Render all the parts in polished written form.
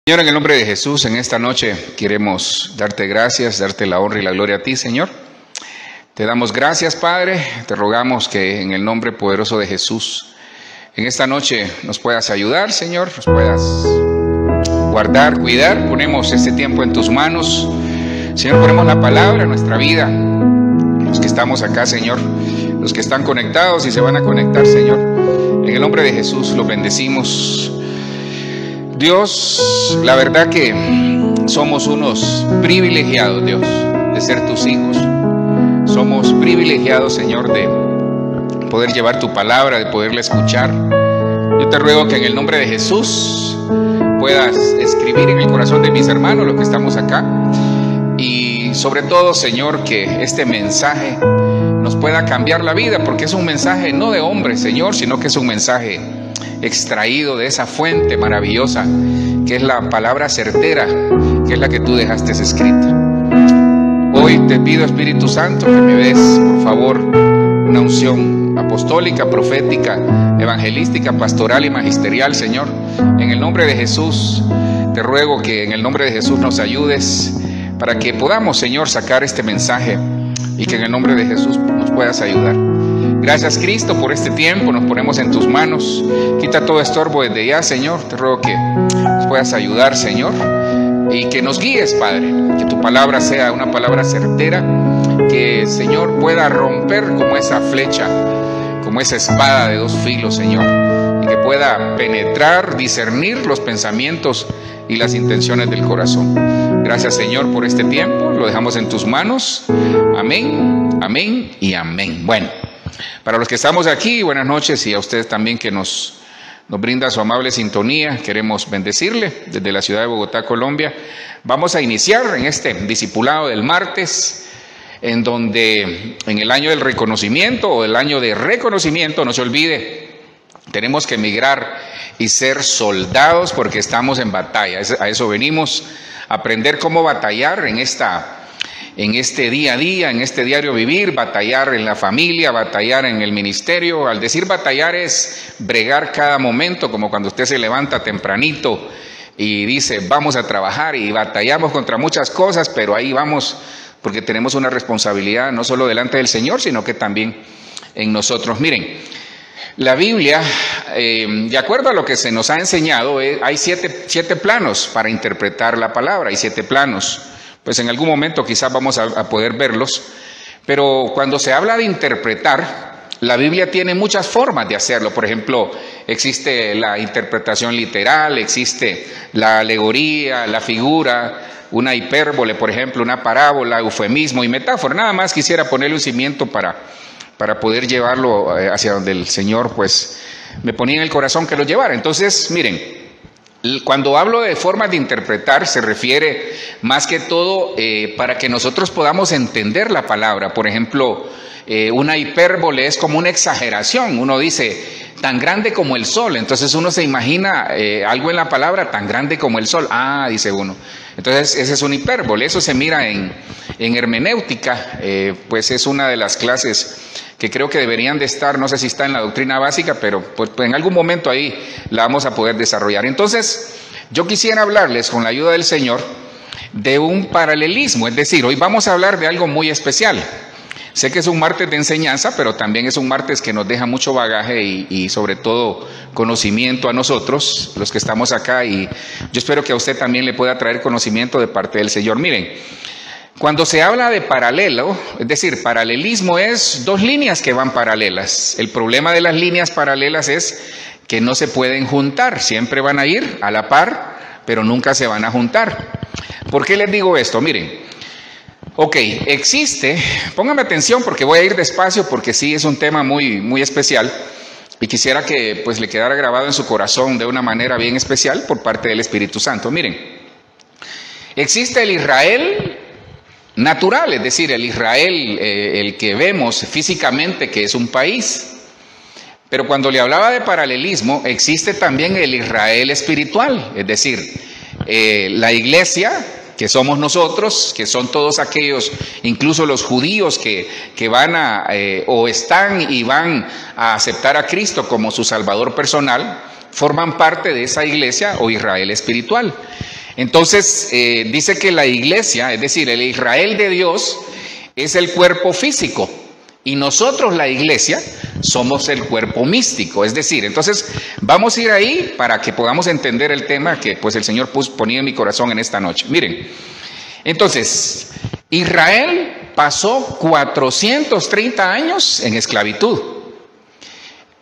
Señor, en el nombre de Jesús, en esta noche queremos darte gracias, darte la honra y la gloria a ti, Señor. Te damos gracias, Padre, te rogamos que en el nombre poderoso de Jesús, en esta noche nos puedas ayudar, Señor, nos puedas guardar, cuidar. Ponemos este tiempo en tus manos, Señor, ponemos la palabra en nuestra vida. Los que estamos acá, Señor, los que están conectados y se van a conectar, Señor, en el nombre de Jesús los bendecimos. Dios, la verdad que somos unos privilegiados, Dios, de ser tus hijos. Somos privilegiados, Señor, de poder llevar tu palabra, de poderla escuchar. Yo te ruego que en el nombre de Jesús puedas escribir en el corazón de mis hermanos los que estamos acá. Y sobre todo, Señor, que este mensaje nos pueda cambiar la vida, porque es un mensaje no de hombre, Señor, sino que es un mensaje extraído de esa fuente maravillosa que es la palabra certera, que es la que tú dejaste escrita. Hoy te pido, Espíritu Santo, que me des, por favor, una unción apostólica, profética, evangelística, pastoral y magisterial, Señor. En el nombre de Jesús te ruego que en el nombre de Jesús nos ayudes para que podamos, Señor, sacar este mensaje y que en el nombre de Jesús nos puedas ayudar. Gracias, Cristo, por este tiempo. Nos ponemos en tus manos. Quita todo estorbo desde ya, Señor. Te ruego que nos puedas ayudar, Señor, y que nos guíes, Padre. Que tu palabra sea una palabra certera, que, Señor, pueda romper como esa flecha, como esa espada de dos filos, Señor, y que pueda penetrar, discernir los pensamientos y las intenciones del corazón. Gracias, Señor, por este tiempo. Lo dejamos en tus manos. Amén, amén y amén. Bueno, para los que estamos aquí, buenas noches, y a ustedes también que nos brinda su amable sintonía, queremos bendecirle desde la ciudad de Bogotá, Colombia. Vamos a iniciar en este discipulado del martes, en donde en el año del reconocimiento o el año de reconocimiento, no se olvide, tenemos que emigrar y ser soldados porque estamos en batalla. A eso venimos, a aprender cómo batallar en este día a día, en este diario vivir, batallar en la familia, batallar en el ministerio. Al decir batallar es bregar cada momento, como cuando usted se levanta tempranito y dice vamos a trabajar, y batallamos contra muchas cosas, pero ahí vamos porque tenemos una responsabilidad no solo delante del Señor, sino que también en nosotros. Miren, la Biblia, de acuerdo a lo que se nos ha enseñado, hay siete planos para interpretar la palabra, hay 7 planos. Pues en algún momento quizás vamos a poder verlos, pero cuando se habla de interpretar, la Biblia tiene muchas formas de hacerlo. Por ejemplo, existe la interpretación literal, existe la alegoría, la figura, una hipérbole, por ejemplo, una parábola, eufemismo y metáfora. Nada más quisiera ponerle un cimiento para poder llevarlo hacia donde el Señor pues me ponía en el corazón que lo llevara. Entonces, miren, cuando hablo de formas de interpretar, se refiere más que todo para que nosotros podamos entender la palabra. Por ejemplo, una hipérbole es como una exageración. Uno dice, tan grande como el sol. Entonces uno se imagina algo en la palabra, tan grande como el sol. Ah, dice uno. Entonces esa es una hipérbole. Eso se mira en hermenéutica, pues es una de las clases que creo que deberían de estar, no sé si está en la doctrina básica, pero pues en algún momento ahí la vamos a poder desarrollar. Entonces, yo quisiera hablarles, con la ayuda del Señor, de un paralelismo, es decir, hoy vamos a hablar de algo muy especial. Sé que es un martes de enseñanza, pero también es un martes que nos deja mucho bagaje y sobre todo conocimiento a nosotros, los que estamos acá, y yo espero que a usted también le pueda traer conocimiento de parte del Señor. Miren, cuando se habla de paralelo, es decir, paralelismo es 2 líneas que van paralelas. El problema de las líneas paralelas es que no se pueden juntar, siempre van a ir a la par, pero nunca se van a juntar. ¿Por qué les digo esto? Miren, ok, existe, pónganme atención porque voy a ir despacio porque sí es un tema muy, muy especial y quisiera que pues le quedara grabado en su corazón de una manera bien especial por parte del Espíritu Santo. Miren, existe el Israel natural, es decir, el Israel, el que vemos físicamente, que es un país. Pero cuando le hablaba de paralelismo, existe también el Israel espiritual, es decir, la iglesia, que somos nosotros, que son todos aquellos, incluso los judíos que van o están y van a aceptar a Cristo como su Salvador personal, forman parte de esa iglesia o Israel espiritual. Entonces, dice que la iglesia, es decir, el Israel de Dios, es el cuerpo físico. Y nosotros, la iglesia, somos el cuerpo místico. Es decir, entonces vamos a ir ahí para que podamos entender el tema que pues el Señor ponía en mi corazón en esta noche. Miren, entonces, Israel pasó 430 años en esclavitud.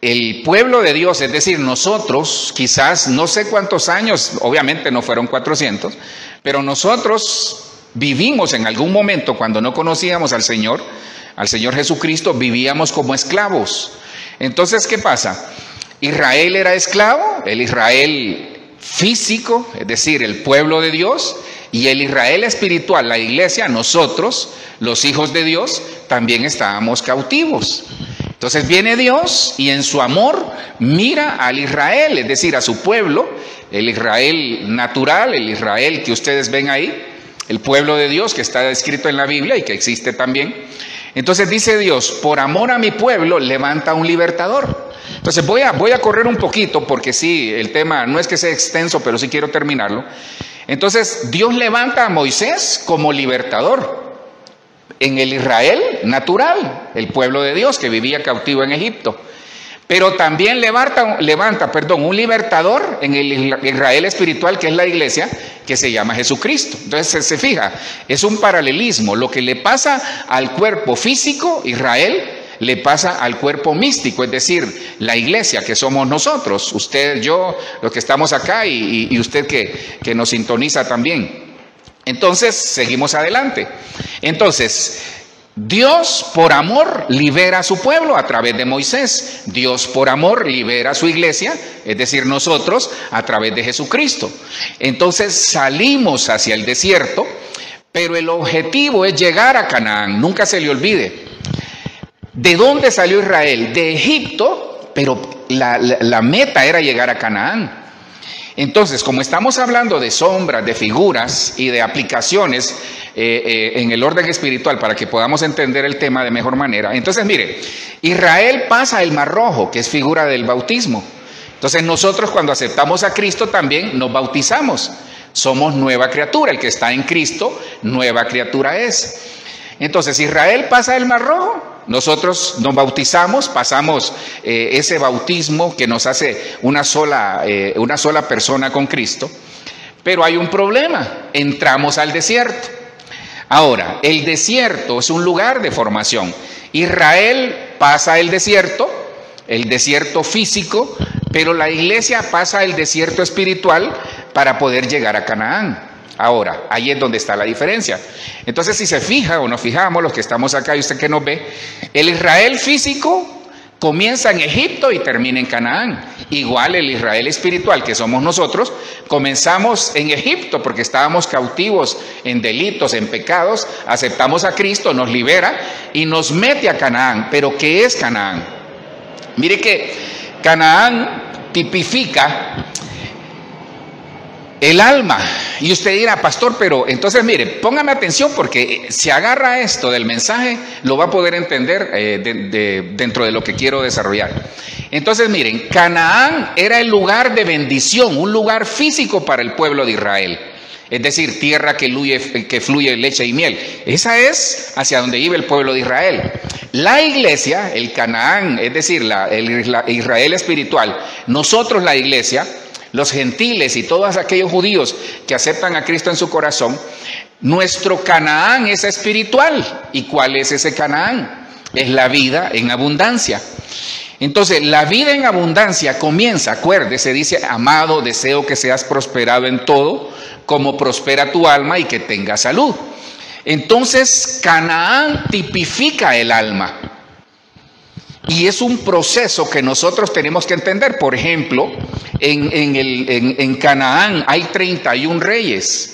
El pueblo de Dios, es decir, nosotros, quizás no sé cuántos años, obviamente no fueron 400, pero nosotros vivimos en algún momento cuando no conocíamos al Señor Jesucristo, vivíamos como esclavos. Entonces, ¿qué pasa? Israel era esclavo, el Israel físico, es decir, el pueblo de Dios, y el Israel espiritual, la iglesia, nosotros, los hijos de Dios, también estábamos cautivos. Entonces viene Dios y en su amor mira al Israel, es decir, a su pueblo, el Israel natural, el Israel que ustedes ven ahí, el pueblo de Dios que está descrito en la Biblia y que existe también. Entonces dice Dios, por amor a mi pueblo, levanta un libertador. Entonces voy a correr un poquito porque sí, el tema no es que sea extenso, pero sí quiero terminarlo. Entonces Dios levanta a Moisés como libertador en el Israel natural, el pueblo de Dios que vivía cautivo en Egipto. Pero también levanta un libertador en el Israel espiritual, que es la iglesia, que se llama Jesucristo. Entonces se fija, es un paralelismo. Lo que le pasa al cuerpo físico, Israel, le pasa al cuerpo místico, es decir, la iglesia que somos nosotros, usted, yo, los que estamos acá y usted que nos sintoniza también. Entonces seguimos adelante. Entonces, Dios por amor libera a su pueblo a través de Moisés. Dios por amor libera a su iglesia, es decir, nosotros, a través de Jesucristo. Entonces salimos hacia el desierto, pero el objetivo es llegar a Canaán. Nunca se le olvide. ¿De dónde salió Israel? De Egipto, pero la meta era llegar a Canaán. Entonces, como estamos hablando de sombras, de figuras y de aplicaciones en el orden espiritual para que podamos entender el tema de mejor manera, entonces mire, Israel pasa el Mar Rojo, que es figura del bautismo. Entonces nosotros cuando aceptamos a Cristo también nos bautizamos. Somos nueva criatura, el que está en Cristo, nueva criatura es. Entonces Israel pasa el Mar Rojo, nosotros nos bautizamos, pasamos ese bautismo que nos hace una sola persona con Cristo, pero hay un problema, entramos al desierto. Ahora, el desierto es un lugar de formación. Israel pasa el desierto físico, pero la iglesia pasa el desierto espiritual para poder llegar a Canaán. Ahora, ahí es donde está la diferencia. Entonces, si se fija o nos fijamos, los que estamos acá y usted que nos ve, el Israel físico comienza en Egipto y termina en Canaán. Igual el Israel espiritual, que somos nosotros, comenzamos en Egipto porque estábamos cautivos en delitos, en pecados, aceptamos a Cristo, nos libera y nos mete a Canaán. ¿Pero qué es Canaán? Mire que Canaán tipifica el alma. Y usted dirá, pastor, pero entonces mire, póngame atención porque si agarra esto del mensaje, lo va a poder entender dentro de lo que quiero desarrollar. Entonces miren, Canaán era el lugar de bendición, un lugar físico para el pueblo de Israel. Es decir, tierra que fluye leche y miel. Esa es hacia donde iba el pueblo de Israel. La iglesia, el Canaán, es decir, el Israel espiritual, nosotros la iglesia, los gentiles y todos aquellos judíos que aceptan a Cristo en su corazón, nuestro Canaán es espiritual. ¿Y cuál es ese Canaán? Es la vida en abundancia. Entonces, la vida en abundancia comienza, acuérdese, dice, amado, deseo que seas prosperado en todo, como prospera tu alma y que tengas salud. Entonces, Canaán tipifica el alma. Y es un proceso que nosotros tenemos que entender. Por ejemplo, en Canaán hay 31 reyes.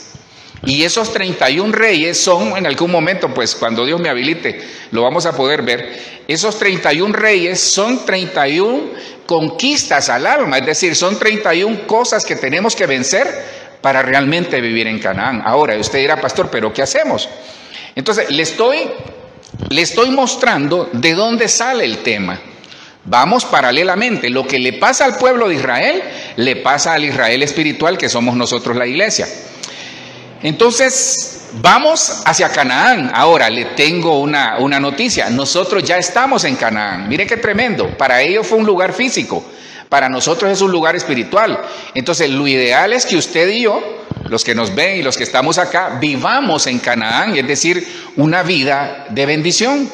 Y esos 31 reyes son, en algún momento, pues cuando Dios me habilite, lo vamos a poder ver. Esos 31 reyes son 31 conquistas al alma. Es decir, son 31 cosas que tenemos que vencer para realmente vivir en Canaán. Ahora, usted dirá, pastor, ¿pero qué hacemos? Entonces, le estoy mostrando de dónde sale el tema. Vamos paralelamente. Lo que le pasa al pueblo de Israel, le pasa al Israel espiritual, que somos nosotros la iglesia. Entonces, vamos hacia Canaán. Ahora, le tengo una noticia. Nosotros ya estamos en Canaán. Mire qué tremendo. Para ellos fue un lugar físico. Para nosotros es un lugar espiritual. Entonces, lo ideal es que usted y yo, los que nos ven y los que estamos acá, vivamos en Canaán, es decir, una vida de bendición.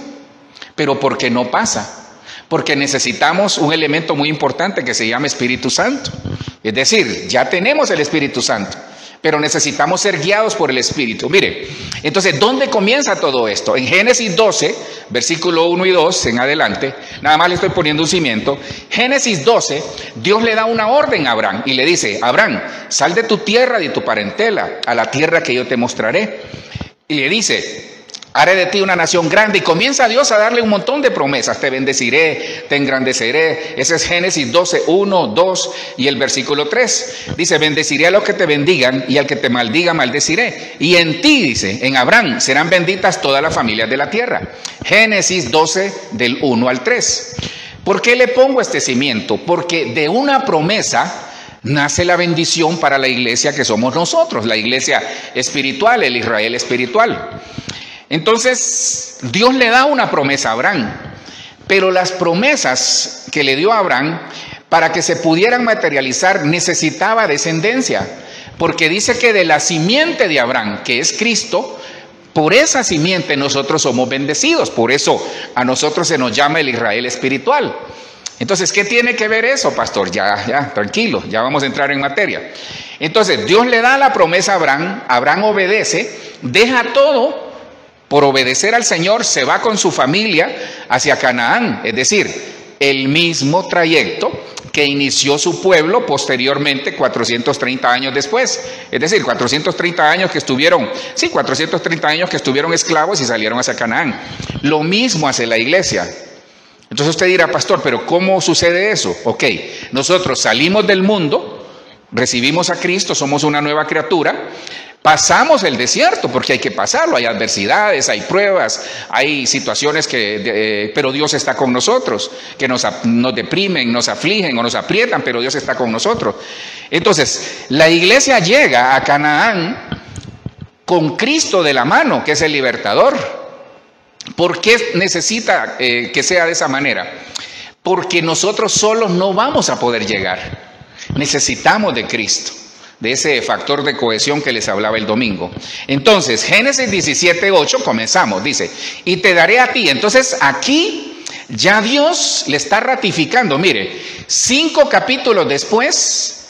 Pero ¿por qué no pasa? Porque necesitamos un elemento muy importante que se llama Espíritu Santo. Es decir, ya tenemos el Espíritu Santo, pero necesitamos ser guiados por el Espíritu. Mire, entonces, ¿dónde comienza todo esto? En Génesis 12, versículo 1 y 2 en adelante, nada más le estoy poniendo un cimiento. Génesis 12, Dios le da una orden a Abraham y le dice: Abraham, sal de tu tierra y de tu parentela a la tierra que yo te mostraré. Y le dice: haré de ti una nación grande. Y comienza Dios a darle un montón de promesas. Te bendeciré, te engrandeceré. Ese es Génesis 12, 1, 2 y el versículo 3. Dice: bendeciré a los que te bendigan y al que te maldiga maldeciré. Y en ti, dice, en Abraham serán benditas todas las familias de la tierra. Génesis 12 del 1 al 3. ¿Por qué le pongo este cimiento? Porque de una promesa nace la bendición para la iglesia que somos nosotros, la iglesia espiritual, el Israel espiritual. Entonces, Dios le da una promesa a Abraham, pero las promesas que le dio a Abraham, para que se pudieran materializar, necesitaba descendencia, porque dice que de la simiente de Abraham, que es Cristo, por esa simiente nosotros somos bendecidos. Por eso a nosotros se nos llama el Israel espiritual. Entonces, ¿qué tiene que ver eso, pastor? Ya, tranquilo, ya vamos a entrar en materia. Entonces, Dios le da la promesa a Abraham, Abraham obedece, deja todo. Por obedecer al Señor, se va con su familia hacia Canaán, es decir, el mismo trayecto que inició su pueblo posteriormente 430 años después. Es decir, 430 años que estuvieron esclavos y salieron hacia Canaán. Lo mismo hace la iglesia. Entonces usted dirá: pastor, ¿pero cómo sucede eso? Ok, nosotros salimos del mundo, recibimos a Cristo, somos una nueva criatura. Pasamos el desierto porque hay que pasarlo, hay adversidades, hay pruebas, hay situaciones pero Dios está con nosotros, que nos deprimen, nos afligen o nos aprietan, pero Dios está con nosotros. Entonces, la iglesia llega a Canaán con Cristo de la mano, que es el libertador. ¿Por qué necesita que sea de esa manera? Porque nosotros solos no vamos a poder llegar, necesitamos de Cristo, de ese factor de cohesión que les hablaba el domingo. Entonces, Génesis 17:8, comenzamos, dice: y te daré a ti. Entonces, aquí ya Dios le está ratificando. Mire, 5 capítulos después,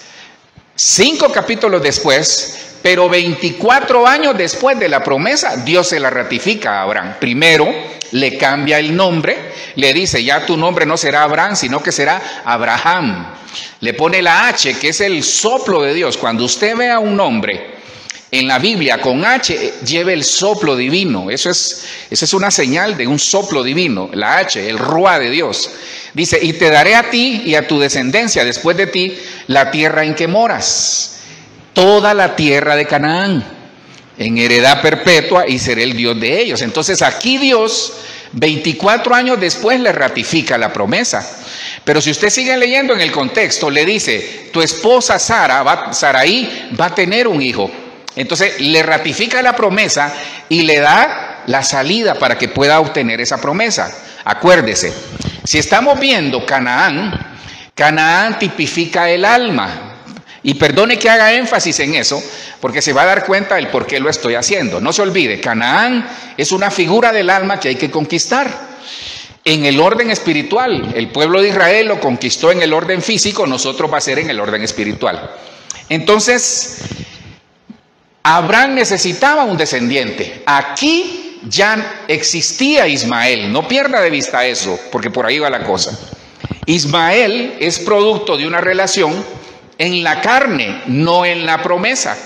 pero 24 años después de la promesa, Dios se la ratifica a Abraham. Primero, le cambia el nombre, le dice: ya tu nombre no será Abraham, sino que será Abraham. Le pone la H, que es el soplo de Dios. Cuando usted vea un nombre en la Biblia con H, lleve el soplo divino. Esa es una señal de un soplo divino, la H, el Ruá de Dios. Dice: y te daré a ti y a tu descendencia después de ti la tierra en que moras, toda la tierra de Canaán, en heredad perpetua, y seré el Dios de ellos. Entonces aquí Dios, 24 años después, le ratifica la promesa. Pero si usted sigue leyendo en el contexto, le dice: tu esposa Saraí va a tener un hijo. Entonces le ratifica la promesa y le da la salida para que pueda obtener esa promesa. Acuérdese, si estamos viendo Canaán, Canaán tipifica el alma. Y perdone que haga énfasis en eso, porque se va a dar cuenta del por qué lo estoy haciendo. No se olvide, Canaán es una figura del alma que hay que conquistar. En el orden espiritual, el pueblo de Israel lo conquistó en el orden físico, nosotros va a ser en el orden espiritual. Entonces, Abraham necesitaba un descendiente. Aquí ya existía Ismael, no pierda de vista eso, porque por ahí va la cosa. Ismael es producto de una relación en la carne, no en la promesa,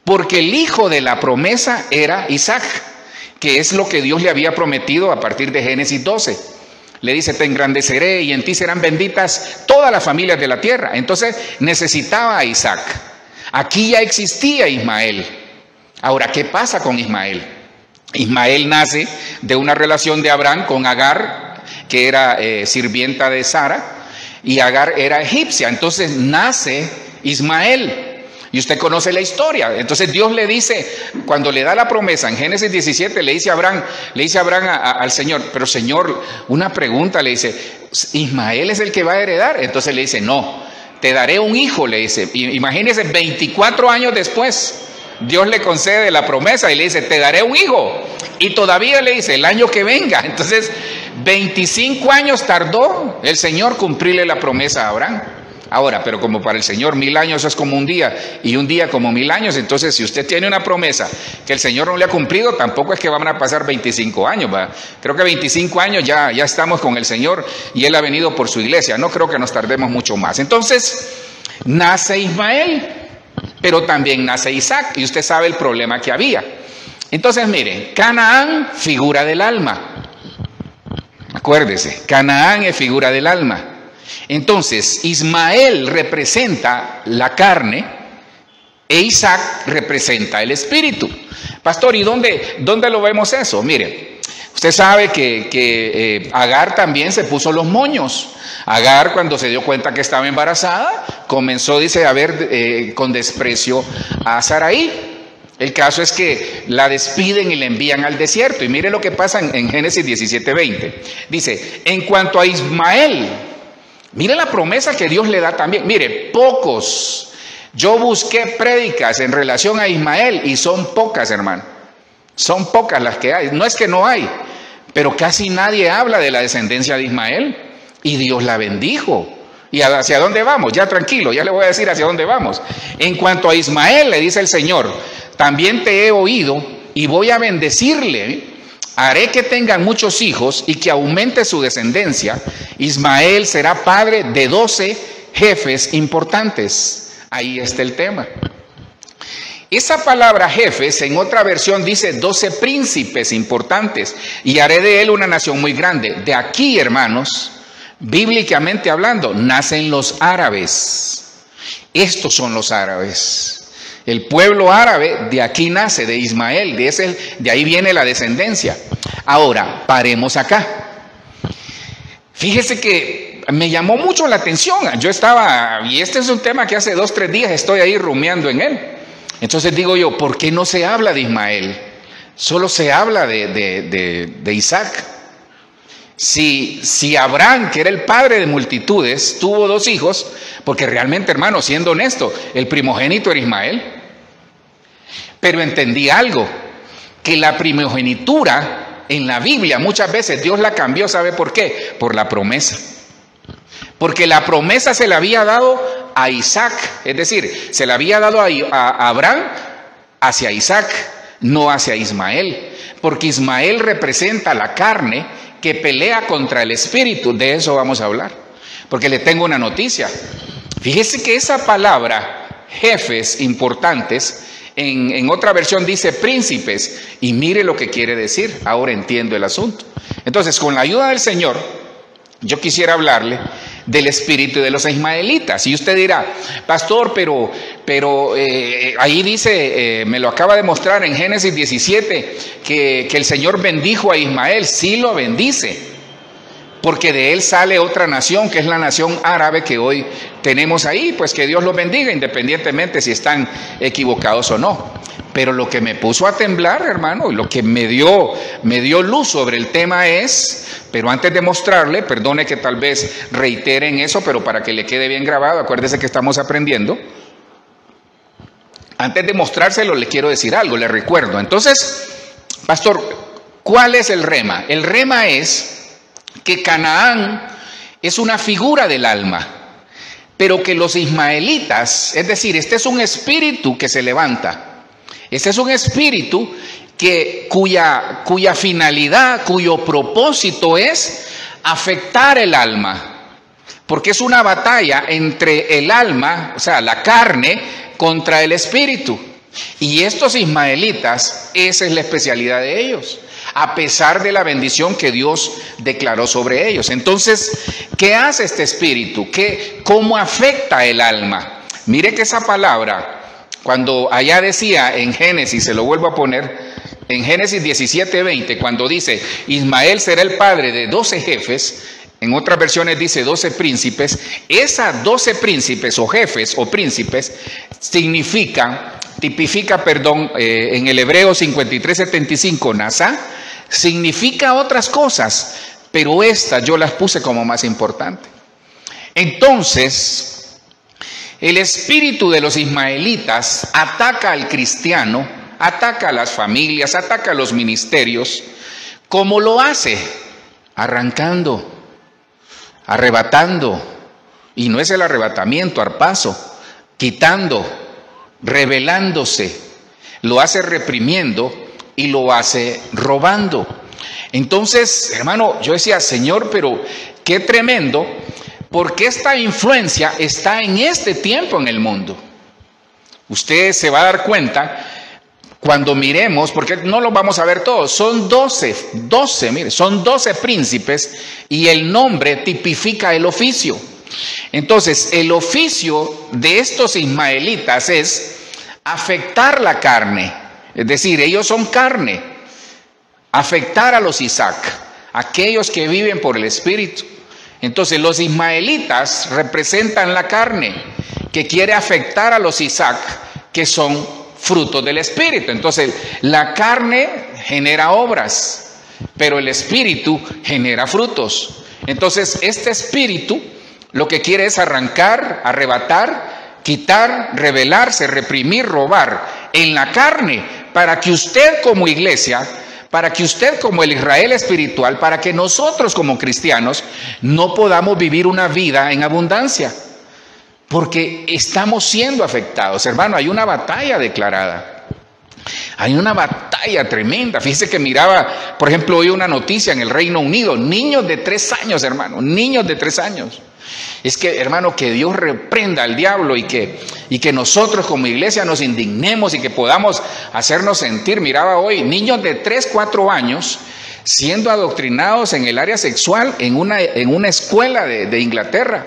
porque el hijo de la promesa era Isaac, que es lo que Dios le había prometido a partir de Génesis 12. Le dice: te engrandeceré y en ti serán benditas todas las familias de la tierra. Entonces necesitaba a Isaac. Aquí ya existía Ismael. Ahora, ¿qué pasa con Ismael? Ismael nace de una relación de Abraham con Agar, que era sirvienta de Sara, y Agar era egipcia. Entonces nace Ismael. Y usted conoce la historia. Entonces Dios le dice, cuando le da la promesa en Génesis 17, le dice a Abraham al Señor, pero Señor, una pregunta, le dice, ¿Ismael es el que va a heredar? Entonces le dice, no, te daré un hijo, le dice. Imagínese, 24 años después, Dios le concede la promesa y le dice, te daré un hijo. Y todavía le dice, el año que venga. Entonces, 25 años tardó el Señor cumplirle la promesa a Abraham. Ahora, pero como para el Señor 1000 años es como un día y un día como 1000 años, entonces si usted tiene una promesa que el Señor no le ha cumplido, tampoco es que van a pasar 25 años, ¿va? Creo que 25 años ya estamos con el Señor y Él ha venido por su iglesia, no creo que nos tardemos mucho más. Entonces, nace Ismael, pero también nace Isaac, y usted sabe el problema que había. Entonces, mire, Canaán, figura del alma. Acuérdese, Canaán es figura del alma. Entonces, Ismael representa la carne e Isaac representa el espíritu. Pastor, ¿y dónde lo vemos eso? Mire, usted sabe que Agar también se puso los moños. Agar, cuando se dio cuenta que estaba embarazada, comenzó, dice, a ver con desprecio a Sarai. El caso es que la despiden y la envían al desierto. Y mire lo que pasa en Génesis 17:20. Dice, en cuanto a Ismael, mire la promesa que Dios le da también. Mire, pocos. Yo busqué prédicas en relación a Ismael y son pocas, hermano. Son pocas las que hay. No es que no hay, pero casi nadie habla de la descendencia de Ismael. Y Dios la bendijo. ¿Y hacia dónde vamos? Ya tranquilo, ya le voy a decir hacia dónde vamos. En cuanto a Ismael, le dice el Señor, también te he oído y voy a bendecirle. Haré que tengan muchos hijos y que aumente su descendencia. Ismael será padre de 12 jefes importantes. Ahí está el tema. Esa palabra jefes en otra versión dice 12 príncipes importantes. Y haré de él una nación muy grande. De aquí, hermanos, bíblicamente hablando, nacen los árabes. Estos son los árabes. El pueblo árabe de aquí nace, de Ismael, de ahí viene la descendencia. Ahora, paremos acá. Fíjese que me llamó mucho la atención. Yo estaba, y este es un tema que hace 2, 3 días estoy ahí rumiando en él. Entonces digo yo, ¿por qué no se habla de Ismael? Solo se habla de Isaac. Si Abraham, que era el padre de multitudes, tuvo 2 hijos, porque realmente, hermano, siendo honesto, el primogénito era Ismael. Pero entendí algo, que la primogenitura en la Biblia muchas veces Dios la cambió, ¿sabe por qué? Por la promesa. Porque la promesa se la había dado a Isaac, es decir, se la había dado a Abraham hacia Isaac, no hacia Ismael. Porque Ismael representa la carne que pelea contra el espíritu. De eso vamos a hablar, porque le tengo una noticia. Fíjese que esa palabra, jefes importantes, en otra versión dice príncipes, y mire lo que quiere decir. Ahora entiendo el asunto. Entonces, con la ayuda del Señor, yo quisiera hablarle del espíritu de los ismaelitas. Y usted dirá, pastor, pero ahí dice, me lo acaba de mostrar en Génesis 17, que el Señor bendijo a Ismael. Sí lo bendice, porque de él sale otra nación, que es la nación árabe que hoy tenemos ahí. Pues que Dios los bendiga, independientemente si están equivocados o no. Pero lo que me puso a temblar, hermano, y lo que me dio luz sobre el tema es, pero antes de mostrarle, perdone que tal vez reitere en eso, pero para que le quede bien grabado, acuérdese que estamos aprendiendo. Antes de mostrárselo, le quiero decir algo, le recuerdo. Entonces, pastor, ¿cuál es el rema? El rema es que Canaán es una figura del alma, pero que los ismaelitas, es decir, este es un espíritu que se levanta. Este es un espíritu cuya finalidad, cuyo propósito es afectar el alma. Porque es una batalla entre el alma, o sea, la carne, contra el espíritu. Y estos ismaelitas, esa es la especialidad de ellos, a pesar de la bendición que Dios declaró sobre ellos. Entonces, ¿qué hace este espíritu? ¿Cómo afecta el alma? Mire que esa palabra, cuando allá decía en Génesis, se lo vuelvo a poner, en Génesis 17:20, cuando dice, Ismael será el padre de 12 jefes, en otras versiones dice 12 príncipes. Esas 12 príncipes o jefes o príncipes tipifica, en el hebreo 53:75, Nasá, significa otras cosas, pero estas yo las puse como más importante. Entonces, el espíritu de los ismaelitas ataca al cristiano, ataca a las familias, ataca a los ministerios. ¿Cómo lo hace? Arrancando, arrebatando, y no es el arrebatamiento, arpazo, quitando, rebelándose, lo hace reprimiendo y lo hace robando. Entonces, hermano, yo decía, Señor, pero qué tremendo, porque esta influencia está en este tiempo en el mundo. Usted se va a dar cuenta cuando miremos, porque no lo vamos a ver todos, son 12, mire, son 12 príncipes y el nombre tipifica el oficio. Entonces, el oficio de estos ismaelitas es afectar la carne, es decir, ellos son carne, afectar a los Isaac, aquellos que viven por el Espíritu. Entonces, los ismaelitas representan la carne que quiere afectar a los Isaac, que son frutos del Espíritu. Entonces, la carne genera obras, pero el Espíritu genera frutos. Entonces, este Espíritu lo que quiere es arrancar, arrebatar, quitar, rebelarse, reprimir, robar en la carne, para que usted como iglesia, para que usted como el Israel espiritual, para que nosotros como cristianos no podamos vivir una vida en abundancia. Porque estamos siendo afectados, hermano. Hay una batalla declarada. Hay una batalla tremenda. Fíjese que miraba, por ejemplo, hoy una noticia en el Reino Unido. Niños de 3 años, hermano. Niños de 3 años. Es que, hermano, que Dios reprenda al diablo y que nosotros como iglesia nos indignemos y que podamos hacernos sentir. Miraba hoy niños de 3, 4 años siendo adoctrinados en el área sexual en una escuela de Inglaterra.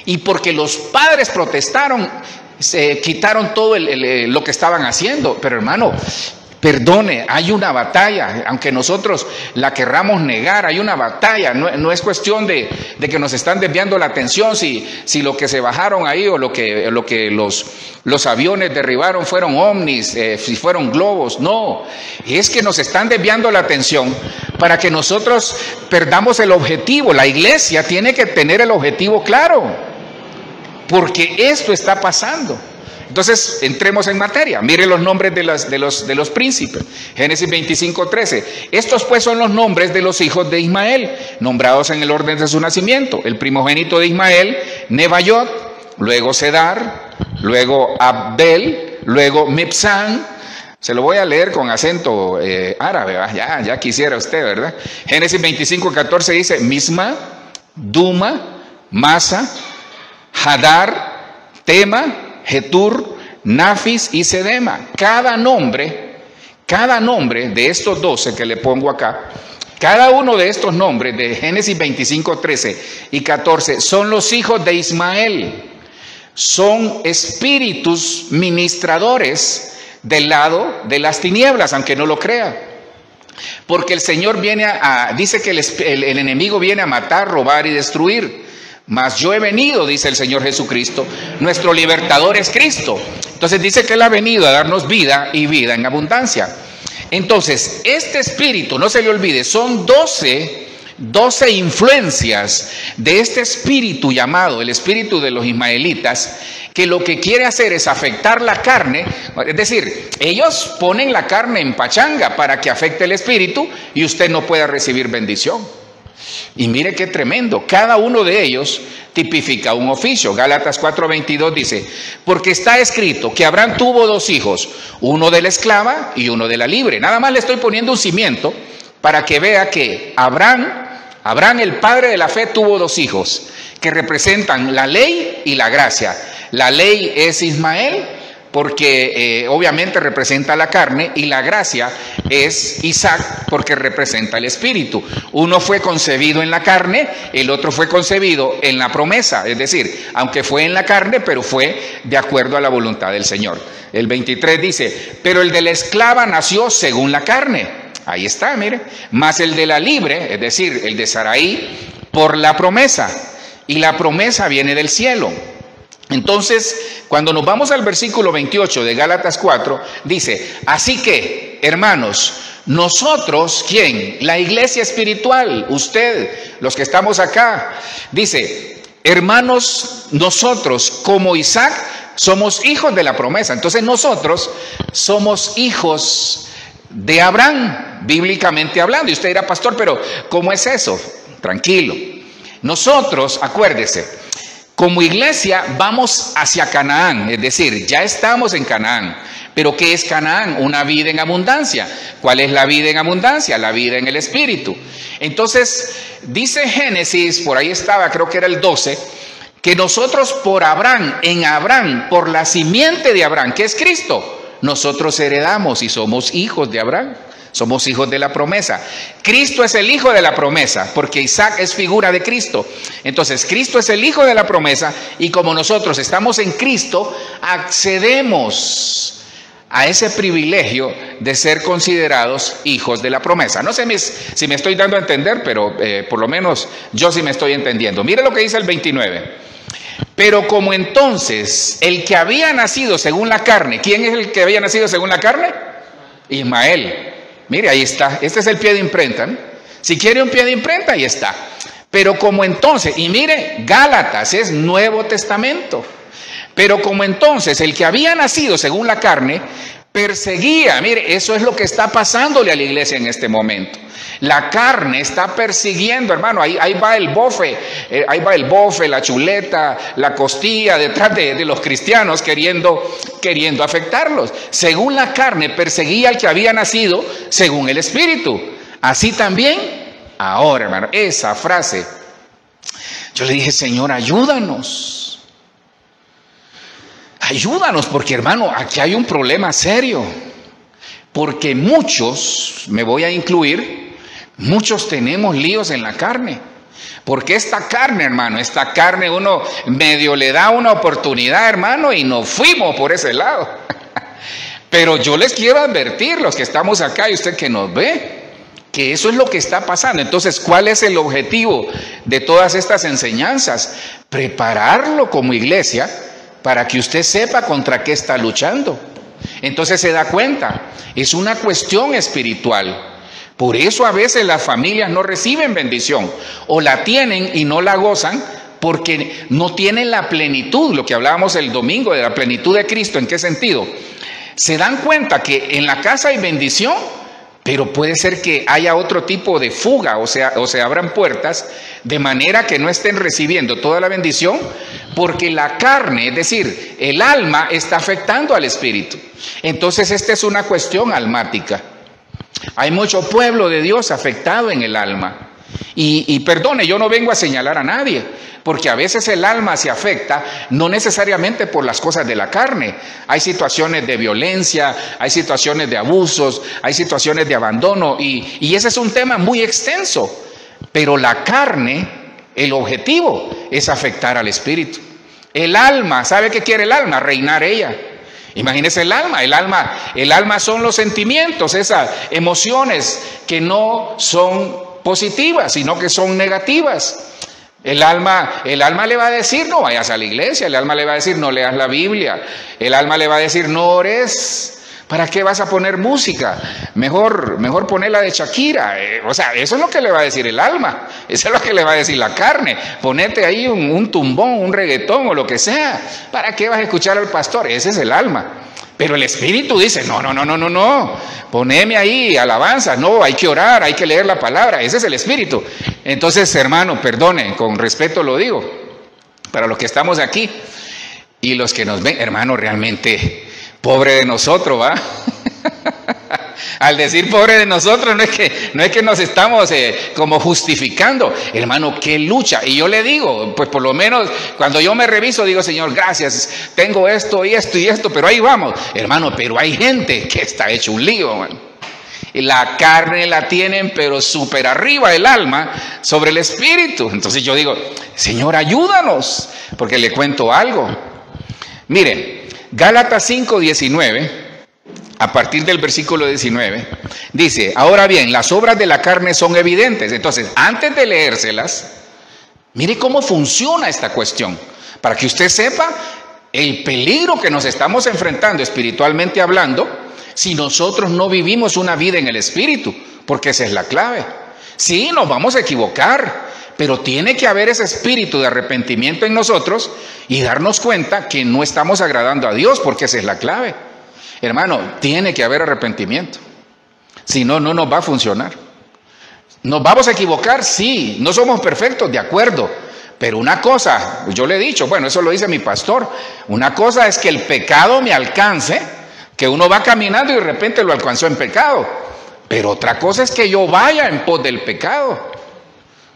Y porque los padres protestaron, se quitaron todo lo que estaban haciendo. Pero hermano, perdone, hay una batalla, aunque nosotros la querramos negar, hay una batalla. No es cuestión de que nos están desviando la atención si lo que se bajaron ahí o lo que los aviones derribaron fueron ovnis, si fueron globos. No, es que nos están desviando la atención para que nosotros perdamos el objetivo. La iglesia tiene que tener el objetivo claro, porque esto está pasando. Entonces, entremos en materia. Mire los nombres de los príncipes. Génesis 25:13. Estos pues son los nombres de los hijos de Ismael, nombrados en el orden de su nacimiento. El primogénito de Ismael, Nebaiot, luego Cedar, luego Abdel, luego Mibsam. Se lo voy a leer con acento árabe, ¿verdad? Ya quisiera usted, ¿verdad? Génesis 25:14 dice, Misma, Duma, Masa, Hadar, Tema, Getur, Nafis y Sedema. Cada nombre de estos 12 que le pongo acá, cada uno de estos nombres de Génesis 25:13 y 14 son los hijos de Ismael. Son espíritus ministradores del lado de las tinieblas, aunque no lo crea. Porque el Señor dice que el enemigo viene a matar, robar y destruir. Mas yo he venido, dice el Señor Jesucristo, nuestro libertador es Cristo. Entonces dice que Él ha venido a darnos vida y vida en abundancia. Entonces, este espíritu, no se le olvide, son 12 influencias de este espíritu llamado el espíritu de los ismaelitas, que lo que quiere hacer es afectar la carne. Es decir, ellos ponen la carne en pachanga para que afecte el espíritu y usted no pueda recibir bendición. Y mire qué tremendo, cada uno de ellos tipifica un oficio. Gálatas 4:22 dice, porque está escrito que Abraham tuvo 2 hijos, uno de la esclava y uno de la libre. Nada más le estoy poniendo un cimiento para que vea que Abraham, el padre de la fe, tuvo 2 hijos que representan la ley y la gracia. La ley es Ismael, porque obviamente representa la carne, y la gracia es Isaac, porque representa el espíritu. Uno fue concebido en la carne, el otro fue concebido en la promesa, es decir, aunque fue en la carne, pero fue de acuerdo a la voluntad del Señor. El 23 dice, pero el de la esclava nació según la carne. Ahí está, mire. Mas el de la libre, es decir, el de Saraí, por la promesa, y la promesa viene del cielo. Entonces, cuando nos vamos al versículo 28 de Gálatas 4, dice, así que, hermanos, nosotros, ¿quién? La iglesia espiritual, usted, los que estamos acá, dice, hermanos, nosotros como Isaac somos hijos de la promesa. Entonces nosotros somos hijos de Abraham, bíblicamente hablando. Y usted dirá, pastor, pero ¿cómo es eso? Tranquilo. Nosotros, acuérdese, como iglesia vamos hacia Canaán, es decir, ya estamos en Canaán. ¿Pero qué es Canaán? Una vida en abundancia. ¿Cuál es la vida en abundancia? La vida en el Espíritu. Entonces, dice Génesis, por ahí estaba, creo que era el 12, que nosotros por Abraham, en Abraham, por la simiente de Abraham, que es Cristo, nosotros heredamos y somos hijos de Abraham. Somos hijos de la promesa. Cristo es el hijo de la promesa, porque Isaac es figura de Cristo. Entonces, Cristo es el hijo de la promesa, y como nosotros estamos en Cristo, accedemos a ese privilegio de ser considerados hijos de la promesa. No sé si me estoy dando a entender, pero por lo menos yo sí me estoy entendiendo. Mire lo que dice el 29. Pero como entonces el que había nacido según la carne, ¿quién es el que había nacido según la carne? Ismael. Mire, ahí está. Este es el pie de imprenta, ¿no? Si quiere un pie de imprenta, ahí está. Pero como entonces, y mire, Gálatas es Nuevo Testamento. Pero como entonces el que había nacido según la carne perseguía, mire, eso es lo que está pasándole a la iglesia en este momento. La carne está persiguiendo, hermano, ahí va el bofe, la chuleta, la costilla detrás de los cristianos queriendo afectarlos. Según la carne perseguía al que había nacido según el Espíritu. Así también ahora, hermano, esa frase, yo le dije, Señor, ayúdanos. Ayúdanos, porque hermano, aquí hay un problema serio. Porque muchos, me voy a incluir, muchos tenemos líos en la carne. Porque esta carne, hermano, esta carne uno medio le da una oportunidad, hermano, y nos fuimos por ese lado. Pero yo les quiero advertir, los que estamos acá y usted que nos ve, que eso es lo que está pasando. Entonces, ¿cuál es el objetivo de todas estas enseñanzas? Prepararlo como iglesia para que usted sepa contra qué está luchando. Entonces se da cuenta, es una cuestión espiritual. Por eso a veces las familias no reciben bendición, o la tienen y no la gozan, porque no tienen la plenitud, lo que hablábamos el domingo de la plenitud de Cristo. ¿En qué sentido? Se dan cuenta que en la casa hay bendición, pero puede ser que haya otro tipo de fuga, o se abran puertas de manera que no estén recibiendo toda la bendición, porque la carne, es decir, el alma está afectando al espíritu. Entonces esta es una cuestión almática. Hay mucho pueblo de Dios afectado en el alma. Y perdone, yo no vengo a señalar a nadie, porque a veces el alma se afecta no necesariamente por las cosas de la carne. Hay situaciones de violencia, hay situaciones de abusos, hay situaciones de abandono, y ese es un tema muy extenso. Pero la carne, el objetivo es afectar al espíritu. El alma, ¿sabe qué quiere el alma? Reinar ella. Imagínese el alma son los sentimientos, esas emociones que no son positivas, sino que son negativas. El alma le va a decir, no vayas a la iglesia. El alma le va a decir, no leas la Biblia. El alma le va a decir, no ores. ¿Para qué vas a poner música? Mejor ponerla de Shakira. O sea, eso es lo que le va a decir el alma. Eso es lo que le va a decir la carne. Ponete ahí un tumbón, un reggaetón o lo que sea. ¿Para qué vas a escuchar al pastor? Ese es el alma. Pero el espíritu dice, no. Poneme ahí alabanza. No, hay que orar, hay que leer la palabra. Ese es el espíritu. Entonces, hermano, perdone, con respeto lo digo. Para los que estamos aquí y los que nos ven, hermano, realmente... Pobre de nosotros, ¿va? Al decir pobre de nosotros no es que nos estamos como justificando. Hermano, qué lucha. Y yo le digo, pues por lo menos cuando yo me reviso digo, Señor, gracias, tengo esto y esto y esto, pero ahí vamos. Hermano, pero hay gente que está hecho un lío, man. Y la carne la tienen, pero súper arriba el alma sobre el espíritu. Entonces yo digo, Señor, ayúdanos, porque le cuento algo. Miren, Gálatas 5:19, a partir del versículo 19, dice, ahora bien, las obras de la carne son evidentes. Entonces, antes de leérselas, Mire cómo funciona esta cuestión, para que usted sepa el peligro que nos estamos enfrentando espiritualmente hablando si nosotros no vivimos una vida en el Espíritu, porque esa es la clave. Sí, nos vamos a equivocar, pero tiene que haber ese espíritu de arrepentimiento en nosotros y darnos cuenta que no estamos agradando a Dios, porque esa es la clave. Hermano, tiene que haber arrepentimiento. Si no, no nos va a funcionar. ¿Nos vamos a equivocar? Sí. ¿No somos perfectos? De acuerdo. Pero una cosa, yo le he dicho, bueno, eso lo dice mi pastor, una cosa es que el pecado me alcance, que uno va caminando y de repente lo alcanzó en pecado. Pero otra cosa es que yo vaya en pos del pecado.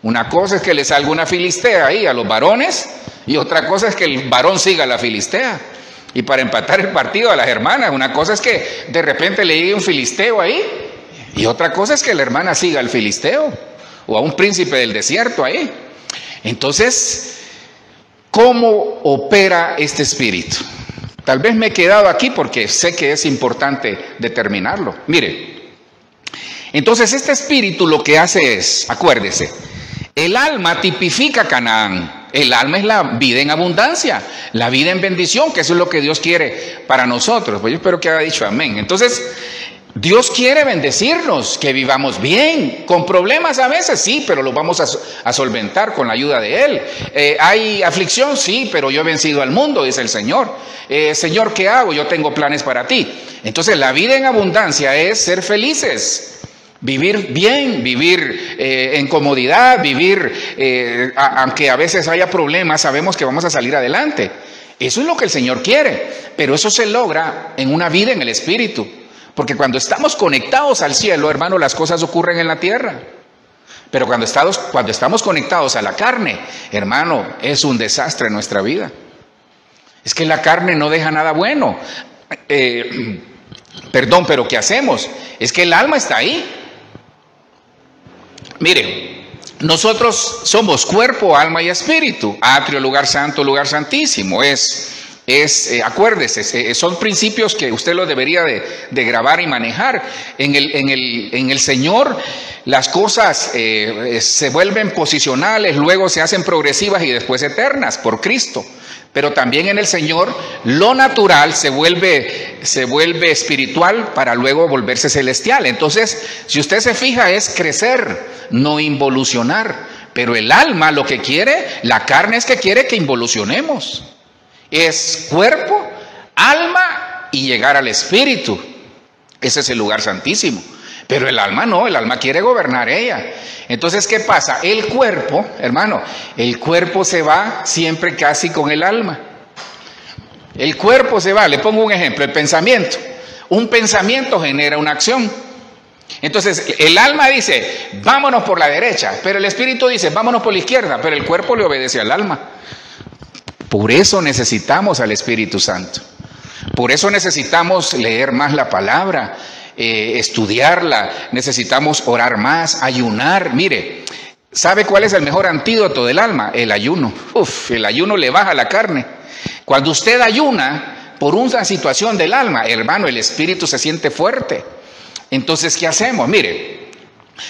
Una cosa es que le salga una filistea ahí a los varones, y otra cosa es que el varón siga a la filistea. Y para empatar el partido a las hermanas, una cosa es que de repente le llegue un filisteo ahí, y otra cosa es que la hermana siga al filisteo, o a un príncipe del desierto ahí. Entonces, ¿cómo opera este espíritu? Tal vez me he quedado aquí porque sé que es importante determinarlo. Mire, entonces este espíritu lo que hace es, acuérdese, el alma tipifica Canaán. El alma es la vida en abundancia, la vida en bendición, que eso es lo que Dios quiere para nosotros. Pues yo espero que haya dicho amén. Entonces, Dios quiere bendecirnos, que vivamos bien, con problemas a veces, sí, pero los vamos a solventar con la ayuda de Él. ¿Hay aflicción? Sí, pero yo he vencido al mundo, dice el Señor. Señor, ¿qué hago? Yo tengo planes para ti. Entonces, la vida en abundancia es ser felices. Vivir bien, vivir en comodidad, vivir, aunque a veces haya problemas, sabemos que vamos a salir adelante. Eso es lo que el Señor quiere, pero eso se logra en una vida en el Espíritu. Porque cuando estamos conectados al cielo, hermano, las cosas ocurren en la tierra. Pero cuando estamos conectados a la carne, hermano, es un desastre en nuestra vida. Es que la carne no deja nada bueno. Pero ¿qué hacemos? Es que el alma está ahí. Mire, nosotros somos cuerpo, alma y espíritu. Atrio, lugar santo, lugar santísimo. Acuérdese, son principios que usted los debería de grabar y manejar. En el Señor las cosas se vuelven posicionales, luego se hacen progresivas y después eternas por Cristo. Pero también en el Señor lo natural se vuelve espiritual para luego volverse celestial. Entonces, si usted se fija, es crecer, no involucionar. Pero el alma lo que quiere, la carne es que quiere que involucionemos. Es cuerpo, alma y llegar al espíritu. Ese es el lugar santísimo. Pero el alma no, el alma quiere gobernar ella. Entonces, ¿qué pasa? El cuerpo, hermano, el cuerpo se va siempre casi con el alma. El cuerpo se va, le pongo un ejemplo, el pensamiento. Un pensamiento genera una acción. Entonces, el alma dice, vámonos por la derecha, pero el espíritu dice, vámonos por la izquierda, pero el cuerpo le obedece al alma. Por eso necesitamos al Espíritu Santo. Por eso necesitamos leer más la palabra, estudiarla, necesitamos orar más, ayunar. Mire, ¿sabe cuál es el mejor antídoto del alma? El ayuno. El ayuno le baja la carne. Cuando usted ayuna por una situación del alma, hermano, el espíritu se siente fuerte. Entonces, ¿qué hacemos? Mire,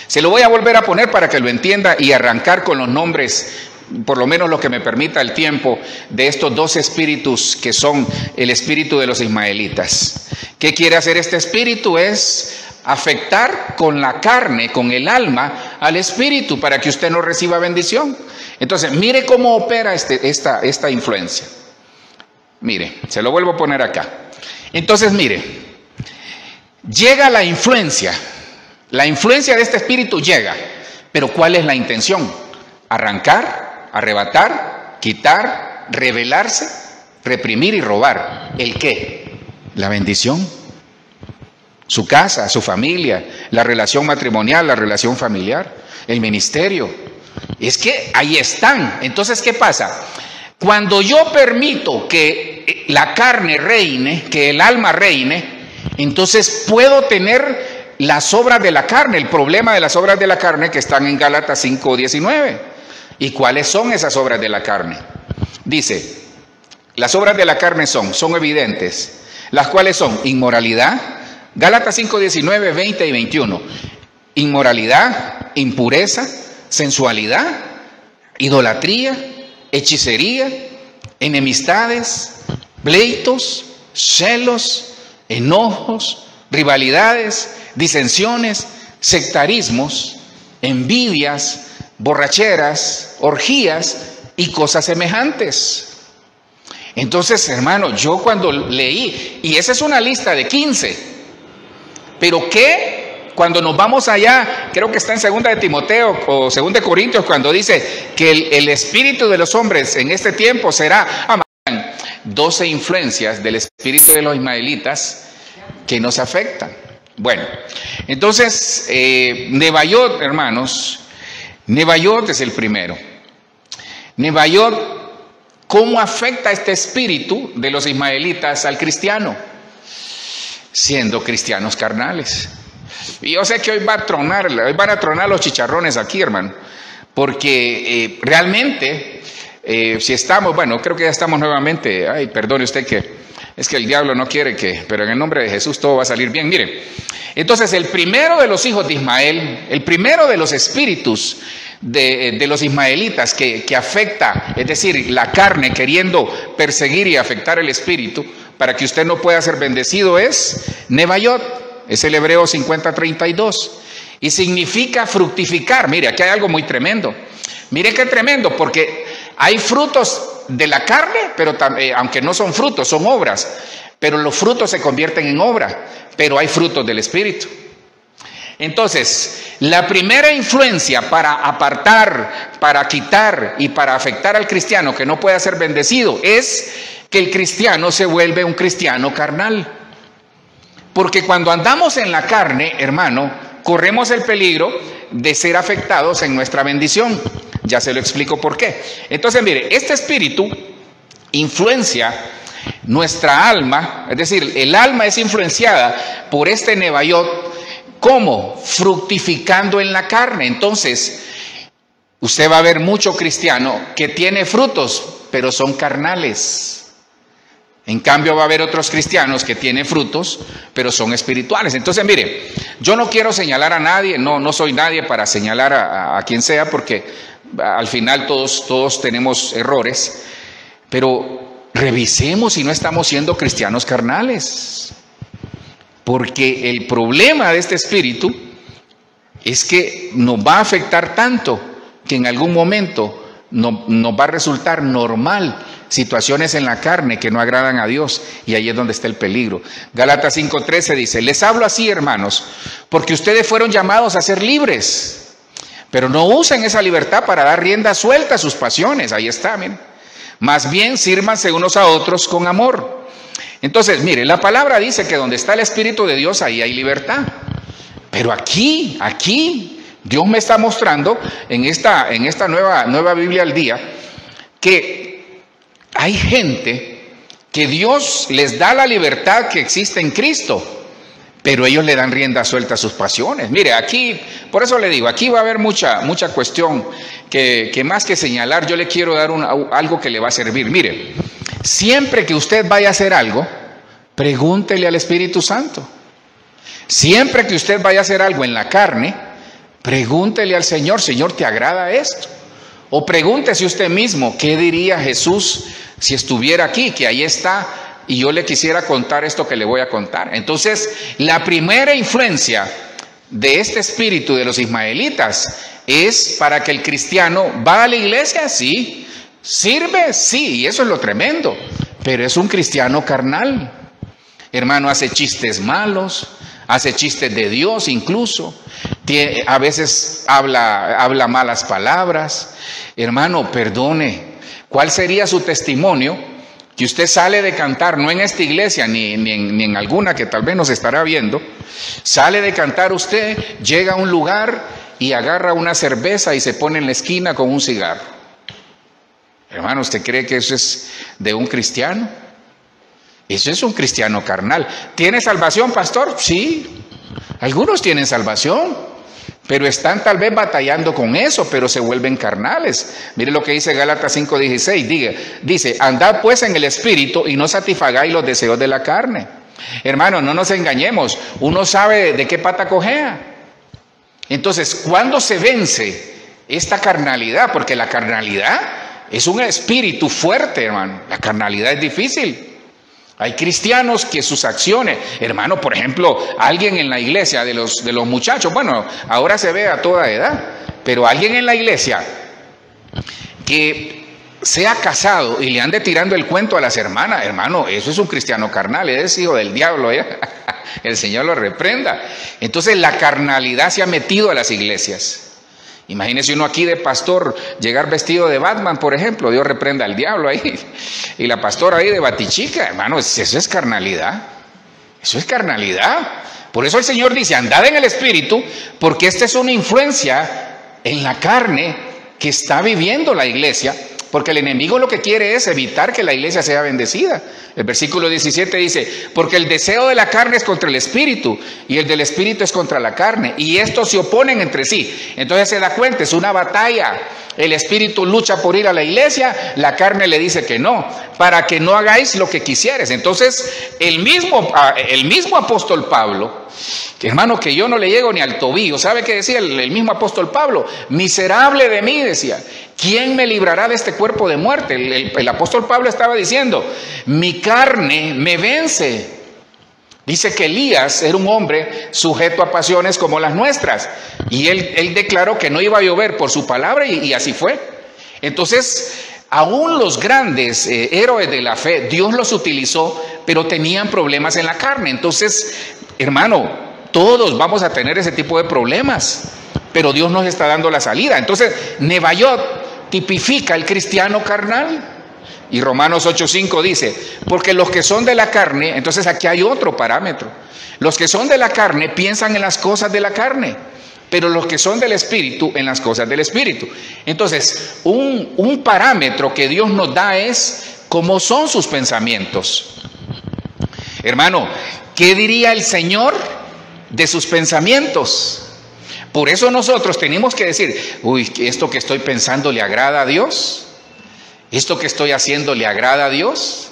se lo voy a volver a poner para que lo entienda y arrancar con los nombres, por lo menos lo que me permita el tiempo, de estos dos espíritus que son el espíritu de los ismaelitas. ¿Qué quiere hacer este espíritu? Es afectar con la carne, con el alma, al espíritu para que usted no reciba bendición. Entonces, mire cómo opera esta influencia. Mire, se lo vuelvo a poner acá. Entonces, mire, llega la influencia de este espíritu llega, pero ¿cuál es la intención? Arrancar, arrebatar, quitar, rebelarse, reprimir y robar. ¿El qué? La bendición. Su casa, su familia, la relación matrimonial, la relación familiar, el ministerio. Es que ahí están. Entonces, ¿qué pasa? Cuando yo permito que la carne reine, que el alma reine, entonces puedo tener las obras de la carne, el problema de las obras de la carne que están en Gálatas 5:19. ¿Y cuáles son esas obras de la carne? Dice, las obras de la carne son evidentes, las cuales son inmoralidad, Gálatas 5:19, 20 y 21, inmoralidad, impureza, sensualidad, idolatría, hechicería, enemistades, pleitos, celos, enojos, rivalidades, disensiones, sectarismos, envidias, borracheras, orgías y cosas semejantes. Entonces, hermano, yo cuando leí, y esa es una lista de 15, pero ¿qué? Cuando nos vamos allá, creo que está en 2 de Timoteo o 2 de Corintios, cuando dice que el espíritu de los hombres en este tiempo será 12 influencias del espíritu de los ismaelitas que nos afectan. Bueno, entonces, Nebayot, hermanos, Nebayot es el primero. Nebayot, ¿cómo afecta este espíritu de los ismaelitas al cristiano? Siendo cristianos carnales. Y yo sé que hoy van a tronar los chicharrones aquí, hermano, porque realmente, si estamos, bueno, creo que ya estamos nuevamente, ay, perdone usted que es que el diablo no quiere pero en el nombre de Jesús todo va a salir bien. Mire, entonces el primero de los hijos de Ismael, el primero de los espíritus de los ismaelitas que afecta, es decir, la carne queriendo perseguir y afectar el espíritu para que usted no pueda ser bendecido, es Nebayot, es el Hebreo 50:32 y significa fructificar. Mire, aquí hay algo muy tremendo. Mire qué tremendo, porque hay frutos de la carne, pero aunque no son frutos, son obras, pero los frutos se convierten en obra, pero hay frutos del espíritu. Entonces, la primera influencia para apartar, para quitar y para afectar al cristiano que no pueda ser bendecido es que el cristiano se vuelve un cristiano carnal. Porque cuando andamos en la carne, hermano, corremos el peligro de ser afectados en nuestra bendición. Ya se lo explico por qué. Entonces, mire, este espíritu influencia nuestra alma, es decir, el alma es influenciada por este Nebayot. ¿Cómo? Fructificando en la carne. Entonces, usted va a ver mucho cristiano que tiene frutos, pero son carnales. En cambio, va a haber otros cristianos que tienen frutos, pero son espirituales. Entonces, mire, yo no quiero señalar a nadie, no soy nadie para señalar a quien sea, porque al final todos tenemos errores, pero revisemos si no estamos siendo cristianos carnales. Porque el problema de este espíritu es que nos va a afectar tanto que en algún momento nos va a resultar normal situaciones en la carne que no agradan a Dios, y ahí es donde está el peligro. Gálatas 5:13 dice: les hablo así, hermanos, porque ustedes fueron llamados a ser libres, pero no usen esa libertad para dar rienda suelta a sus pasiones. Ahí está, miren. Más bien sírvanse unos a otros con amor. Entonces, mire, la palabra dice que donde está el Espíritu de Dios, ahí hay libertad. Pero aquí, Dios me está mostrando en esta nueva Biblia al día, que hay gente que Dios les da la libertad que existe en Cristo, pero ellos le dan rienda suelta a sus pasiones. Mire, aquí, por eso le digo, aquí va a haber mucha cuestión que más que señalar, yo le quiero dar algo que le va a servir. Mire, siempre que usted vaya a hacer algo, pregúntele al Espíritu Santo. Siempre que usted vaya a hacer algo en la carne, pregúntele al Señor: Señor, ¿te agrada esto? O pregúntese usted mismo: ¿qué diría Jesús si estuviera aquí? Que ahí está, y yo le quisiera contar esto que le voy a contar. Entonces, la primera influencia de este espíritu de los ismaelitas es para que el cristiano va a la iglesia, sí, sirve, sí, y eso es lo tremendo, pero es un cristiano carnal. Hermano, hace chistes malos, hace chistes de Dios incluso, a veces habla malas palabras. Hermano, perdone, ¿cuál sería su testimonio? Que usted sale de cantar, no en esta iglesia ni en alguna que tal vez nos estará viendo, sale de cantar usted, llega a un lugar y agarra una cerveza y se pone en la esquina con un cigarro. Hermano, ¿usted cree que eso es de un cristiano? Eso es un cristiano carnal. ¿Tiene salvación, pastor? Sí, algunos tienen salvación, pero están tal vez batallando con eso, pero se vuelven carnales. Mire lo que dice Gálatas 5:16, dice: andad pues en el Espíritu y no satisfagáis los deseos de la carne. Hermano, no nos engañemos, uno sabe de qué pata cojea. Entonces, ¿cuándo se vence esta carnalidad, porque la carnalidad es un espíritu fuerte, hermano. La carnalidad es difícil. Hay cristianos que sus acciones, hermano, por ejemplo, alguien en la iglesia de los muchachos, bueno, ahora se ve a toda edad, pero alguien en la iglesia que sea casado y le ande tirando el cuento a las hermanas, hermano, eso es un cristiano carnal, es hijo del diablo, ¿eh? El Señor lo reprenda. Entonces la carnalidad se ha metido a las iglesias. Imagínese uno aquí de pastor llegar vestido de Batman, por ejemplo, Dios reprenda al diablo ahí, y la pastora ahí de batichica, hermano, eso es carnalidad, eso es carnalidad. Por eso el Señor dice, andad en el Espíritu, porque esta es una influencia en la carne que está viviendo la iglesia, porque el enemigo lo que quiere es evitar que la iglesia sea bendecida. El versículo 17 dice, porque el deseo de la carne es contra el espíritu, y el del espíritu es contra la carne, y estos se oponen entre sí. Entonces se da cuenta, es una batalla. El espíritu lucha por ir a la iglesia, la carne le dice que no, para que no hagáis lo que quisieres. Entonces el mismo apóstol Pablo, que hermano, que yo no le llego ni al tobillo, ¿sabe qué decía el mismo apóstol Pablo? Miserable de mí, decía, ¿quién me librará de este cuerpo de muerte? El apóstol Pablo estaba diciendo, mi carne me vence. Dice que Elías era un hombre sujeto a pasiones como las nuestras, y él declaró que no iba a llover por su palabra, y así fue. Entonces, aún los grandes héroes de la fe, Dios los utilizó, pero tenían problemas en la carne. Entonces, hermano, todos vamos a tener ese tipo de problemas, pero Dios nos está dando la salida. Entonces, Nebayot tipifica el cristiano carnal. Y Romanos 8:5 dice, porque los que son de la carne, entonces aquí hay otro parámetro. Los que son de la carne piensan en las cosas de la carne, pero los que son del Espíritu en las cosas del Espíritu. Entonces, un parámetro que Dios nos da es cómo son sus pensamientos. Hermano, ¿qué diría el Señor de sus pensamientos? Por eso nosotros tenemos que decir, uy, ¿esto que estoy pensando le agrada a Dios? ¿Esto que estoy haciendo le agrada a Dios?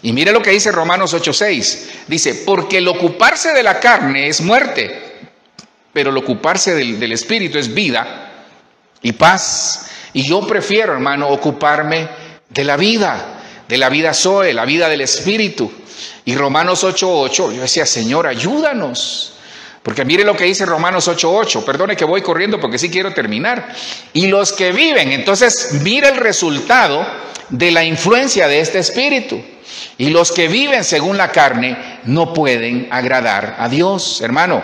Y mire lo que dice Romanos 8:6. Dice, porque el ocuparse de la carne es muerte, pero el ocuparse del Espíritu es vida y paz. Y yo prefiero, hermano, ocuparme de la vida Zoe, la vida del Espíritu. Y Romanos 8:8, yo decía, Señor, ayúdanos. Porque mire lo que dice Romanos 8:8, perdone que voy corriendo porque sí quiero terminar. Y los que viven, entonces mire el resultado de la influencia de este espíritu. Y los que viven según la carne no pueden agradar a Dios. Hermano,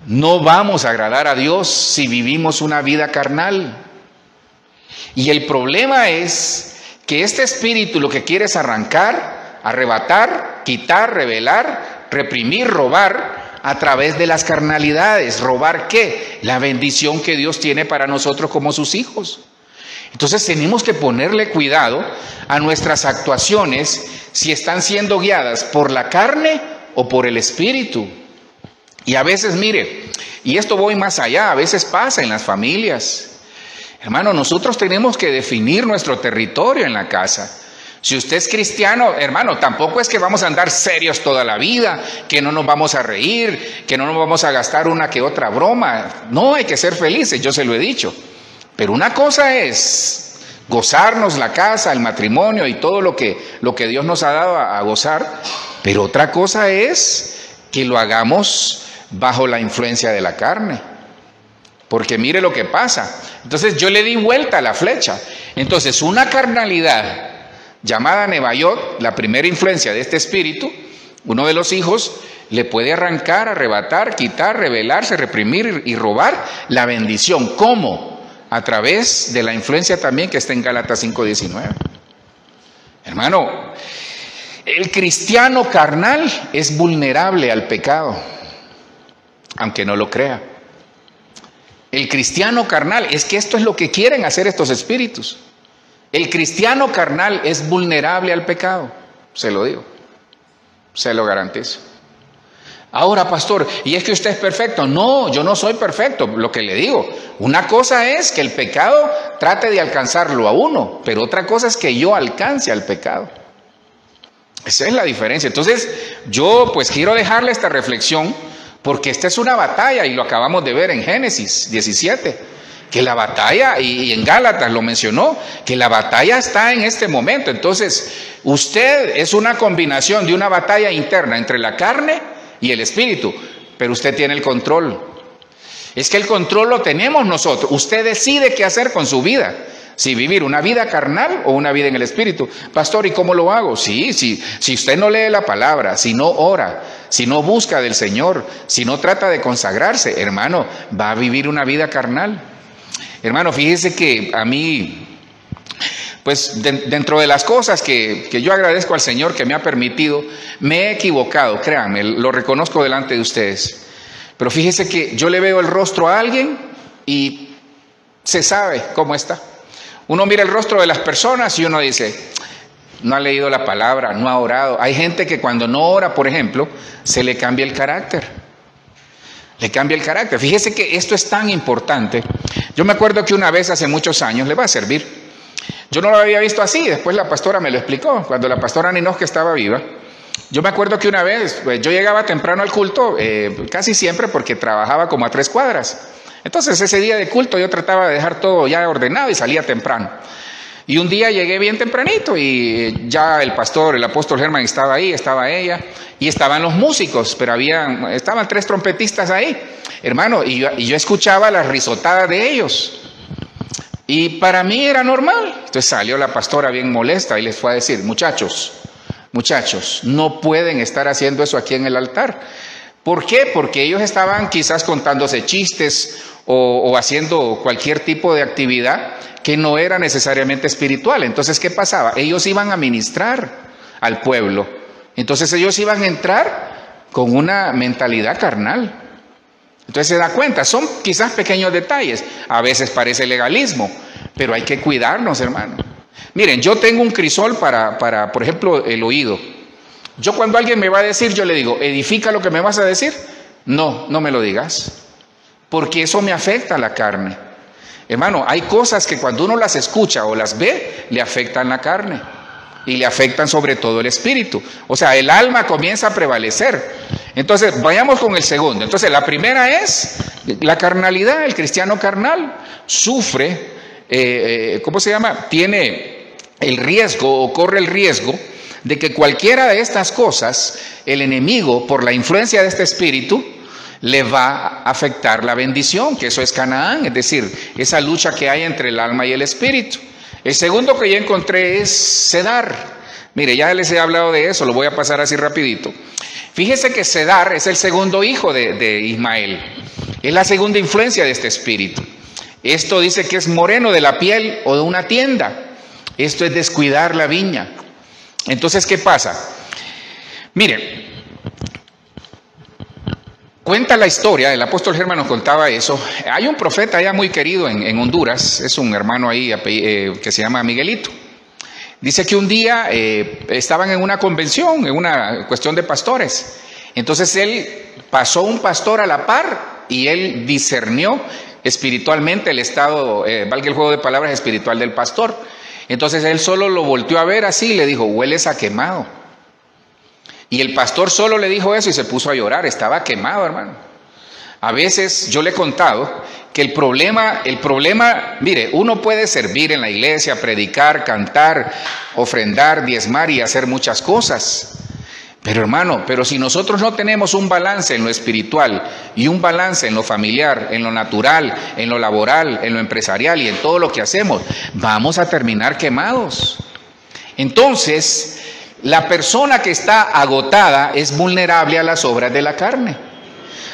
no vamos a agradar a Dios si vivimos una vida carnal. Y el problema es que este espíritu lo que quiere es arrancar, arrebatar, quitar, revelar, reprimir, robar, a través de las carnalidades. ¿Robar qué? La bendición que Dios tiene para nosotros como sus hijos. Entonces tenemos que ponerle cuidado a nuestras actuaciones, si están siendo guiadas por la carne o por el Espíritu. Y a veces, mire, y esto voy más allá, a veces pasa en las familias. Hermano, nosotros tenemos que definir nuestro territorio en la casa. Si usted es cristiano, hermano, tampoco es que vamos a andar serios toda la vida, que no nos vamos a reír, que no nos vamos a gastar una que otra broma. No, hay que ser felices, yo se lo he dicho. Pero una cosa es gozarnos la casa, el matrimonio y todo lo que Dios nos ha dado a gozar. Pero otra cosa es que lo hagamos bajo la influencia de la carne. Porque mire lo que pasa. Entonces yo le di vuelta a la flecha. Entonces una carnalidad llamada Nebayot, la primera influencia de este espíritu, uno de los hijos le puede arrancar, arrebatar, quitar, rebelarse, reprimir y robar la bendición. ¿Cómo? A través de la influencia también que está en Gálatas 5:19. Hermano, el cristiano carnal es vulnerable al pecado, aunque no lo crea. El cristiano carnal, es que esto es lo que quieren hacer estos espíritus. El cristiano carnal es vulnerable al pecado, se lo digo, se lo garantizo. Ahora, pastor, ¿y es que usted es perfecto? No, yo no soy perfecto, lo que le digo. Una cosa es que el pecado trate de alcanzarlo a uno, pero otra cosa es que yo alcance al pecado. Esa es la diferencia. Entonces, yo pues quiero dejarle esta reflexión, porque esta es una batalla y lo acabamos de ver en Génesis 17. que la batalla, y en Gálatas lo mencionó, que la batalla está en este momento. Entonces, usted es una combinación de una batalla interna entre la carne y el espíritu, pero usted tiene el control. Es que el control lo tenemos nosotros. Usted decide qué hacer con su vida. Si vivir una vida carnal o una vida en el espíritu. Pastor, ¿y cómo lo hago? Si usted no lee la palabra, si no ora, si no busca del Señor, si no trata de consagrarse, hermano, va a vivir una vida carnal. Hermano, fíjese que a mí, pues dentro de las cosas que yo agradezco al Señor que me ha permitido, me he equivocado, créanme, lo reconozco delante de ustedes. Pero fíjese que yo le veo el rostro a alguien y se sabe cómo está. Uno mira el rostro de las personas y uno dice, no ha leído la palabra, no ha orado. Hay gente que cuando no ora, por ejemplo, se le cambia el carácter. Le cambia el carácter. Fíjese que esto es tan importante. Yo me acuerdo que una vez hace muchos años, le va a servir, yo no lo había visto así, después la pastora me lo explicó, cuando la pastora Ninosque estaba viva. Yo me acuerdo que una vez, pues, yo llegaba temprano al culto, casi siempre porque trabajaba como a 3 cuadras. Entonces ese día de culto yo trataba de dejar todo ya ordenado y salía temprano. Y un día llegué bien tempranito y ya el pastor, el apóstol Germán estaba ahí, estaba ella y estaban los músicos, pero estaban 3 trompetistas ahí, hermano, y yo escuchaba las risotadas de ellos. Y para mí era normal. Entonces salió la pastora bien molesta y les fue a decir, muchachos, no pueden estar haciendo eso aquí en el altar. ¿Por qué? Porque ellos estaban quizás contándose chistes o haciendo cualquier tipo de actividad que no era necesariamente espiritual. Entonces, ¿qué pasaba? Ellos iban a ministrar al pueblo. Entonces ellos iban a entrar con una mentalidad carnal. Entonces se da cuenta, son quizás pequeños detalles. A veces parece legalismo, pero hay que cuidarnos, hermano. Miren, yo tengo un crisol para, por ejemplo, el oído. Yo cuando alguien me va a decir, yo le digo, ¿edifica lo que me vas a decir? No me lo digas, porque eso me afecta a la carne. Hermano, hay cosas que cuando uno las escucha o las ve, le afectan la carne y le afectan sobre todo el espíritu. O sea, el alma comienza a prevalecer. Entonces, vayamos con el segundo. Entonces, la primera es la carnalidad. El cristiano carnal sufre, tiene el riesgo o corre el riesgo de que cualquiera de estas cosas, el enemigo, por la influencia de este espíritu, le va a afectar la bendición, que eso es Canaán, es decir, esa lucha que hay entre el alma y el espíritu. El segundo que yo encontré es Cedar. Mire, ya les he hablado de eso, lo voy a pasar así rapidito. Fíjese que Cedar es el segundo hijo de Ismael, es la segunda influencia de este espíritu. Esto dice que es moreno de la piel o de una tienda. Esto es descuidar la viña. Entonces, ¿qué pasa? Miren, cuenta la historia, el apóstol Germán nos contaba eso. Hay un profeta allá muy querido en Honduras, es un hermano ahí que se llama Miguelito. Dice que un día estaban en una convención, en una cuestión de pastores. Entonces él pasó un pastor a la par y él discernió espiritualmente el estado, valga el juego de palabras, espiritual del pastor. Entonces él solo lo volteó a ver así y le dijo, hueles a quemado. Y el pastor solo le dijo eso y se puso a llorar, estaba quemado, hermano. A veces yo le he contado que el problema, mire, uno puede servir en la iglesia, predicar, cantar, ofrendar, diezmar y hacer muchas cosas. Pero hermano, si nosotros no tenemos un balance en lo espiritual y un balance en lo familiar, en lo natural, en lo laboral, en lo empresarial y en todo lo que hacemos, vamos a terminar quemados. Entonces, la persona que está agotada es vulnerable a las obras de la carne.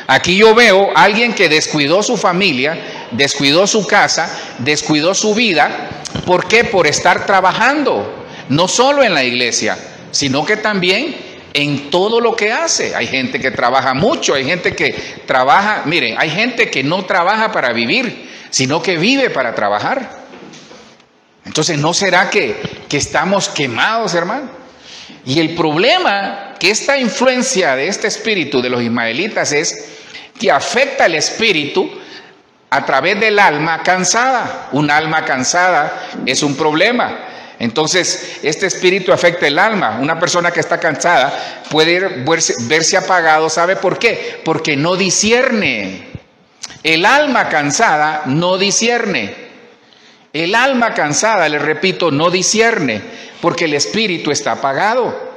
Aquí yo veo a alguien que descuidó su familia, descuidó su casa, descuidó su vida. ¿Por qué? Por estar trabajando, no solo en la iglesia, sino que también en todo lo que hace. Hay gente que trabaja mucho, hay gente que trabaja, miren, hay gente que no trabaja para vivir, sino que vive para trabajar. Entonces, ¿no será que estamos quemados, hermano? Y el problema, que esta influencia de este espíritu de los ismaelitas es que afecta el espíritu a través del alma cansada. Un alma cansada es un problema. Entonces, este espíritu afecta el alma. Una persona que está cansada puede verse apagado. ¿Sabe por qué? Porque no discierne. El alma cansada no discierne. El alma cansada, les repito, no discierne, porque el espíritu está apagado.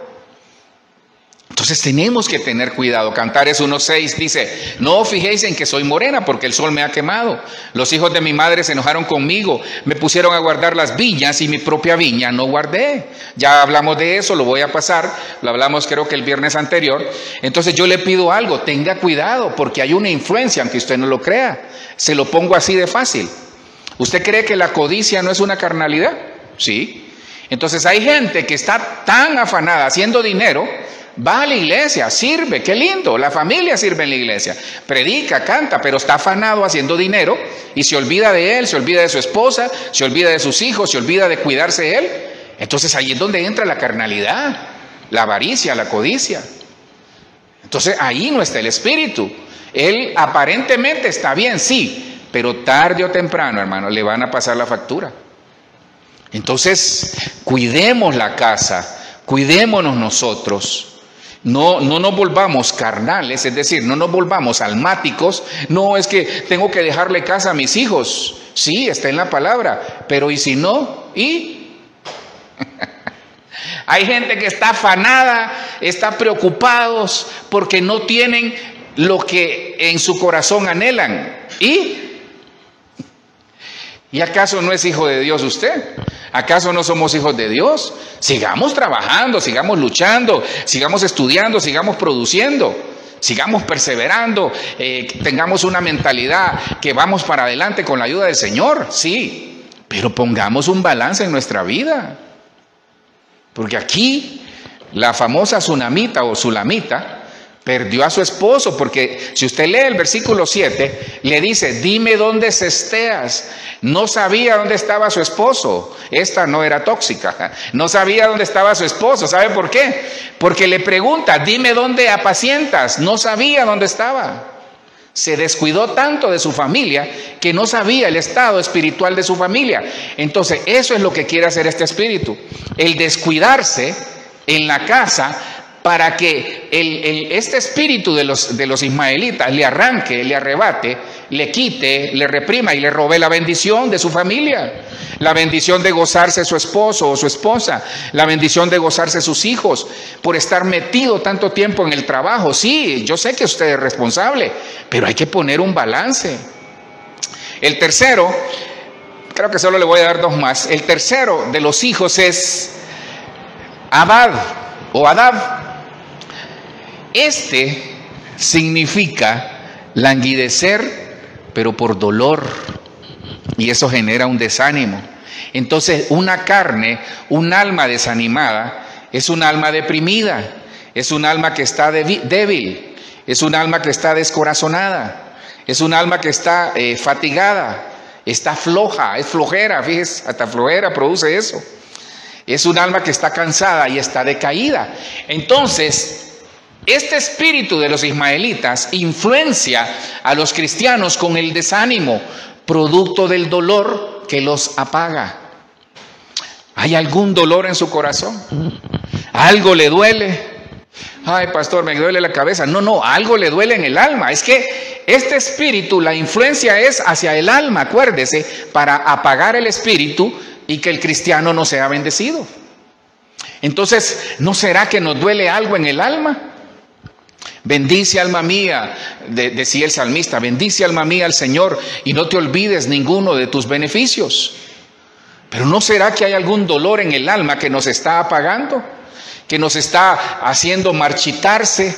Entonces tenemos que tener cuidado. Cantares 1:6 dice: no os fijéis en que soy morena, porque el sol me ha quemado. Los hijos de mi madre se enojaron conmigo, me pusieron a guardar las viñas y mi propia viña no guardé. Ya hablamos de eso, lo voy a pasar, lo hablamos creo que el viernes anterior. Entonces yo le pido algo, tenga cuidado, porque hay una influencia, aunque usted no lo crea. Se lo pongo así de fácil. ¿Usted cree que la codicia no es una carnalidad? Sí. Entonces hay gente que está tan afanada haciendo dinero, va a la iglesia, sirve, qué lindo, la familia sirve en la iglesia, predica, canta, pero está afanado haciendo dinero y se olvida de él, se olvida de su esposa, se olvida de sus hijos, se olvida de cuidarse de él. Entonces ahí es donde entra la carnalidad, la avaricia, la codicia. Entonces ahí no está el espíritu. Él aparentemente está bien, sí, pero tarde o temprano, hermano, le van a pasar la factura. Entonces cuidemos la casa, cuidémonos nosotros. No nos volvamos carnales, es decir, no nos volvamos almáticos. No, es que tengo que dejarle casa a mis hijos. Sí, está en la palabra, pero ¿y si no? ¿Y? Hay gente que está afanada, está preocupados porque no tienen lo que en su corazón anhelan. ¿Y acaso no es hijo de Dios usted? ¿Acaso no somos hijos de Dios? Sigamos trabajando, sigamos luchando, sigamos estudiando, sigamos produciendo, sigamos perseverando, tengamos una mentalidad que vamos para adelante con la ayuda del Señor, sí, pero pongamos un balance en nuestra vida. Porque aquí la famosa tsunamita o sulamita perdió a su esposo, porque si usted lee el versículo 7, le dice: dime dónde cesteas. No sabía dónde estaba su esposo. Esta no era tóxica, no sabía dónde estaba su esposo. ¿Sabe por qué? Porque le pregunta: dime dónde apacientas. No sabía dónde estaba. Se descuidó tanto de su familia que no sabía el estado espiritual de su familia. Entonces eso es lo que quiere hacer este espíritu, el descuidarse en la casa, para que este espíritu de los ismaelitas le arranque, le arrebate, le quite, le reprima y le robe la bendición de su familia, la bendición de gozarse su esposo o su esposa, la bendición de gozarse sus hijos, por estar metido tanto tiempo en el trabajo. Sí, yo sé que usted es responsable, pero hay que poner un balance. El tercero, creo que solo le voy a dar dos más. El tercero de los hijos es Abad o Adab. Este significa languidecer, pero por dolor, y eso genera un desánimo. Entonces una carne, un alma desanimada, es un alma deprimida, es un alma que está débil, es un alma que está descorazonada, es un alma que está fatigada, está floja, es flojera. Fíjese, hasta flojera produce eso. Es un alma que está cansada y está decaída. Entonces este espíritu de los ismaelitas influencia a los cristianos con el desánimo, producto del dolor que los apaga. ¿Hay algún dolor en su corazón? ¿Algo le duele? Ay, pastor, me duele la cabeza. No, algo le duele en el alma. Es que este espíritu, la influencia es hacia el alma, acuérdese, para apagar el espíritu y que el cristiano no sea bendecido. Entonces, ¿no será que nos duele algo en el alma? Bendice, alma mía, decía el salmista, bendice, alma mía, al Señor, y no te olvides ninguno de tus beneficios. Pero ¿no será que hay algún dolor en el alma que nos está apagando, que nos está haciendo marchitarse,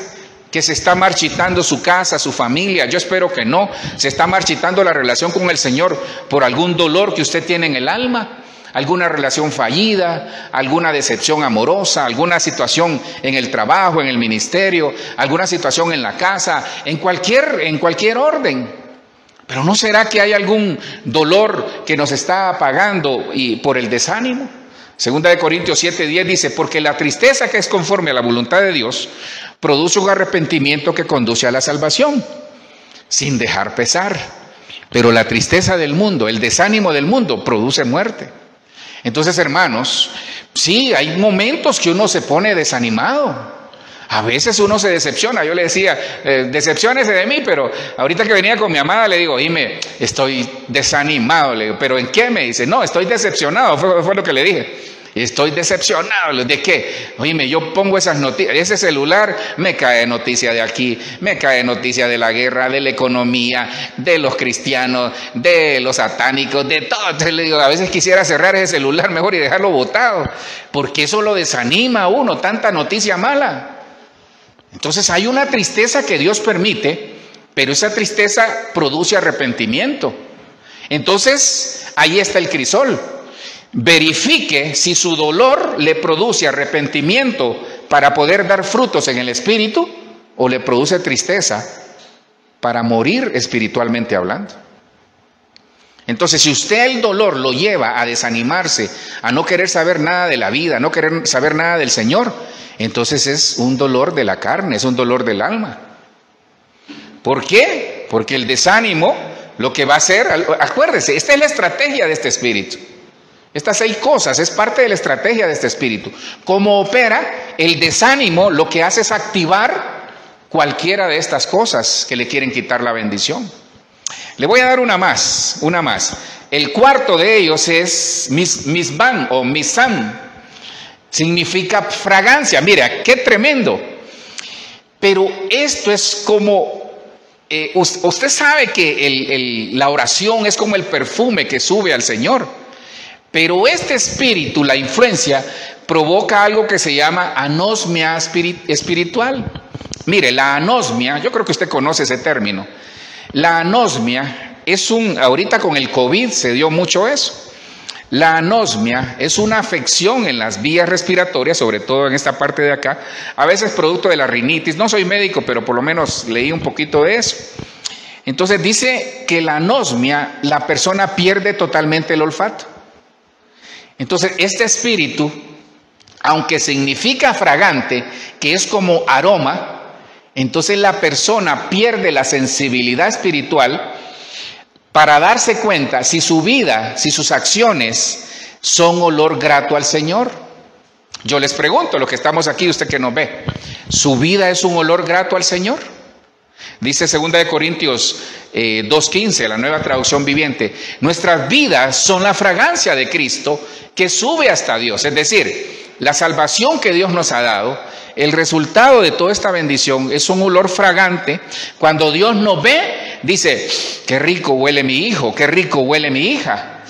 que se está marchitando su casa, su familia? Yo espero que no. Se está marchitando la relación con el Señor por algún dolor que usted tiene en el alma, alguna relación fallida, alguna decepción amorosa, alguna situación en el trabajo, en el ministerio, alguna situación en la casa, en cualquier orden. Pero ¿no será que hay algún dolor que nos está apagando y por el desánimo? Segunda de Corintios 7:10 dice: porque la tristeza que es conforme a la voluntad de Dios produce un arrepentimiento que conduce a la salvación, sin dejar pesar. Pero la tristeza del mundo, el desánimo del mundo, produce muerte. Entonces, hermanos, sí, hay momentos que uno se pone desanimado. A veces uno se decepciona. Yo le decía, decepciónese de mí, pero ahorita que venía con mi amada le digo, dime, estoy desanimado. Le digo, ¿pero en qué? Me dice, no, estoy decepcionado, fue lo que le dije. Estoy decepcionado. ¿De qué? Oíme, yo pongo esas noticias, ese celular me cae noticia de aquí, me cae noticia de la guerra, de la economía, de los cristianos, de los satánicos, de todo. Entonces le digo, a veces quisiera cerrar ese celular mejor y dejarlo botado, porque eso lo desanima a uno, tanta noticia mala. Entonces hay una tristeza que Dios permite, pero esa tristeza produce arrepentimiento. Entonces ahí está el crisol. Verifique si su dolor le produce arrepentimiento para poder dar frutos en el espíritu o le produce tristeza para morir espiritualmente hablando. Entonces, si usted el dolor lo lleva a desanimarse, a no querer saber nada de la vida, a no querer saber nada del Señor, entonces es un dolor de la carne, es un dolor del alma. ¿Por qué? Porque el desánimo lo que va a hacer, acuérdese, esta es la estrategia de este espíritu. Estas 6 cosas es parte de la estrategia de este espíritu. ¿Cómo opera? El desánimo lo que hace es activar cualquiera de estas cosas que le quieren quitar la bendición. Le voy a dar una más. El cuarto de ellos es misban o misam. Significa fragancia. Mira, qué tremendo. Pero esto es como, usted sabe que la oración es como el perfume que sube al Señor. Pero este espíritu, la influencia, provoca algo que se llama anosmia espiritual. Mire, la anosmia, yo creo que usted conoce ese término. La anosmia es ahorita con el COVID se dio mucho eso. La anosmia es una afección en las vías respiratorias, sobre todo en esta parte de acá, a veces producto de la rinitis. No soy médico, pero por lo menos leí un poquito de eso. Entonces dice que la anosmia, la persona pierde totalmente el olfato. Entonces, este espíritu, aunque significa fragante, que es como aroma, entonces la persona pierde la sensibilidad espiritual para darse cuenta si su vida, si sus acciones son olor grato al Señor. Yo les pregunto, los que estamos aquí, usted que nos ve, ¿su vida es un olor grato al Señor? Dice 2 Corintios 2:15, la Nueva Traducción Viviente, nuestras vidas son la fragancia de Cristo que sube hasta Dios. Es decir, la salvación que Dios nos ha dado, el resultado de toda esta bendición es un olor fragante. Cuando Dios nos ve, dice, qué rico huele mi hijo, qué rico huele mi hija.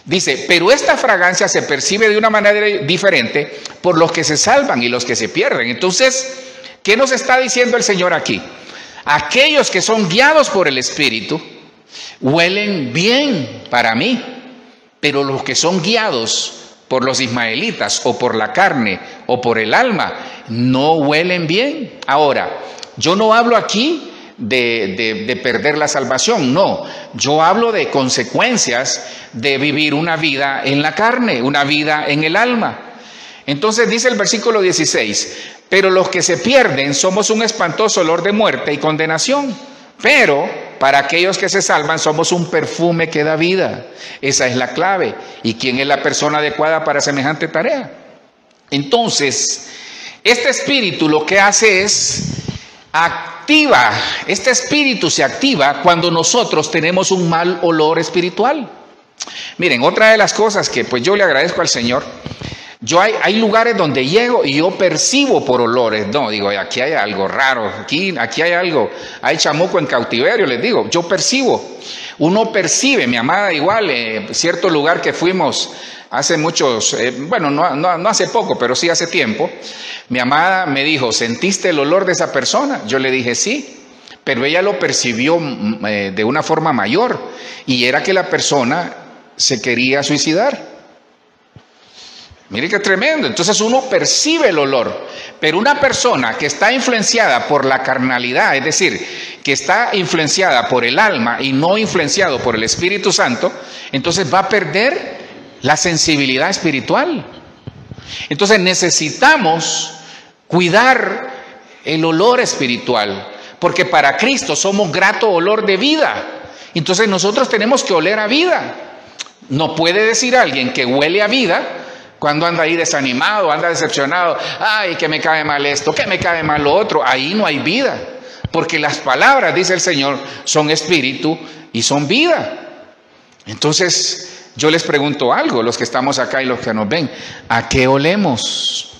Dice, pero esta fragancia se percibe de una manera diferente por los que se salvan y los que se pierden. Entonces, ¿qué nos está diciendo el Señor aquí? Aquellos que son guiados por el Espíritu huelen bien para mí, pero los que son guiados por los ismaelitas o por la carne o por el alma no huelen bien. Ahora, yo no hablo aquí de perder la salvación, no, yo hablo de consecuencias de vivir una vida en la carne, una vida en el alma. Entonces dice el versículo 16, pero los que se pierden somos un espantoso olor de muerte y condenación, pero para aquellos que se salvan somos un perfume que da vida. Esa es la clave. ¿Y quién es la persona adecuada para semejante tarea? Entonces, este espíritu lo que hace es este espíritu se activa cuando nosotros tenemos un mal olor espiritual. Miren, otra de las cosas que pues yo le agradezco al Señor, hay lugares donde llego y yo percibo por olores. No, digo, aquí hay algo raro, aquí hay algo, hay chamuco en cautiverio, les digo, yo percibo. Uno percibe, mi amada igual, cierto lugar que fuimos hace muchos, no hace poco, pero sí hace tiempo, mi amada me dijo, ¿sentiste el olor de esa persona? Yo le dije sí, pero ella lo percibió de una forma mayor, y era que la persona se quería suicidar. Mire qué tremendo. Entonces uno percibe el olor, pero una persona que está influenciada por la carnalidad, es decir, que está influenciada por el alma y no influenciado por el Espíritu Santo, entonces va a perder la sensibilidad espiritual. Entonces necesitamos cuidar el olor espiritual, porque para Cristo somos grato olor de vida. Entonces nosotros tenemos que oler a vida. No puede decir alguien que huele a vida Cuando anda ahí desanimado, anda decepcionado, ay, que me cae mal esto, que me cae mal lo otro, ahí no hay vida. Porque las palabras, dice el Señor, son espíritu y son vida. Entonces, yo les pregunto algo, los que estamos acá y los que nos ven, ¿a qué olemos?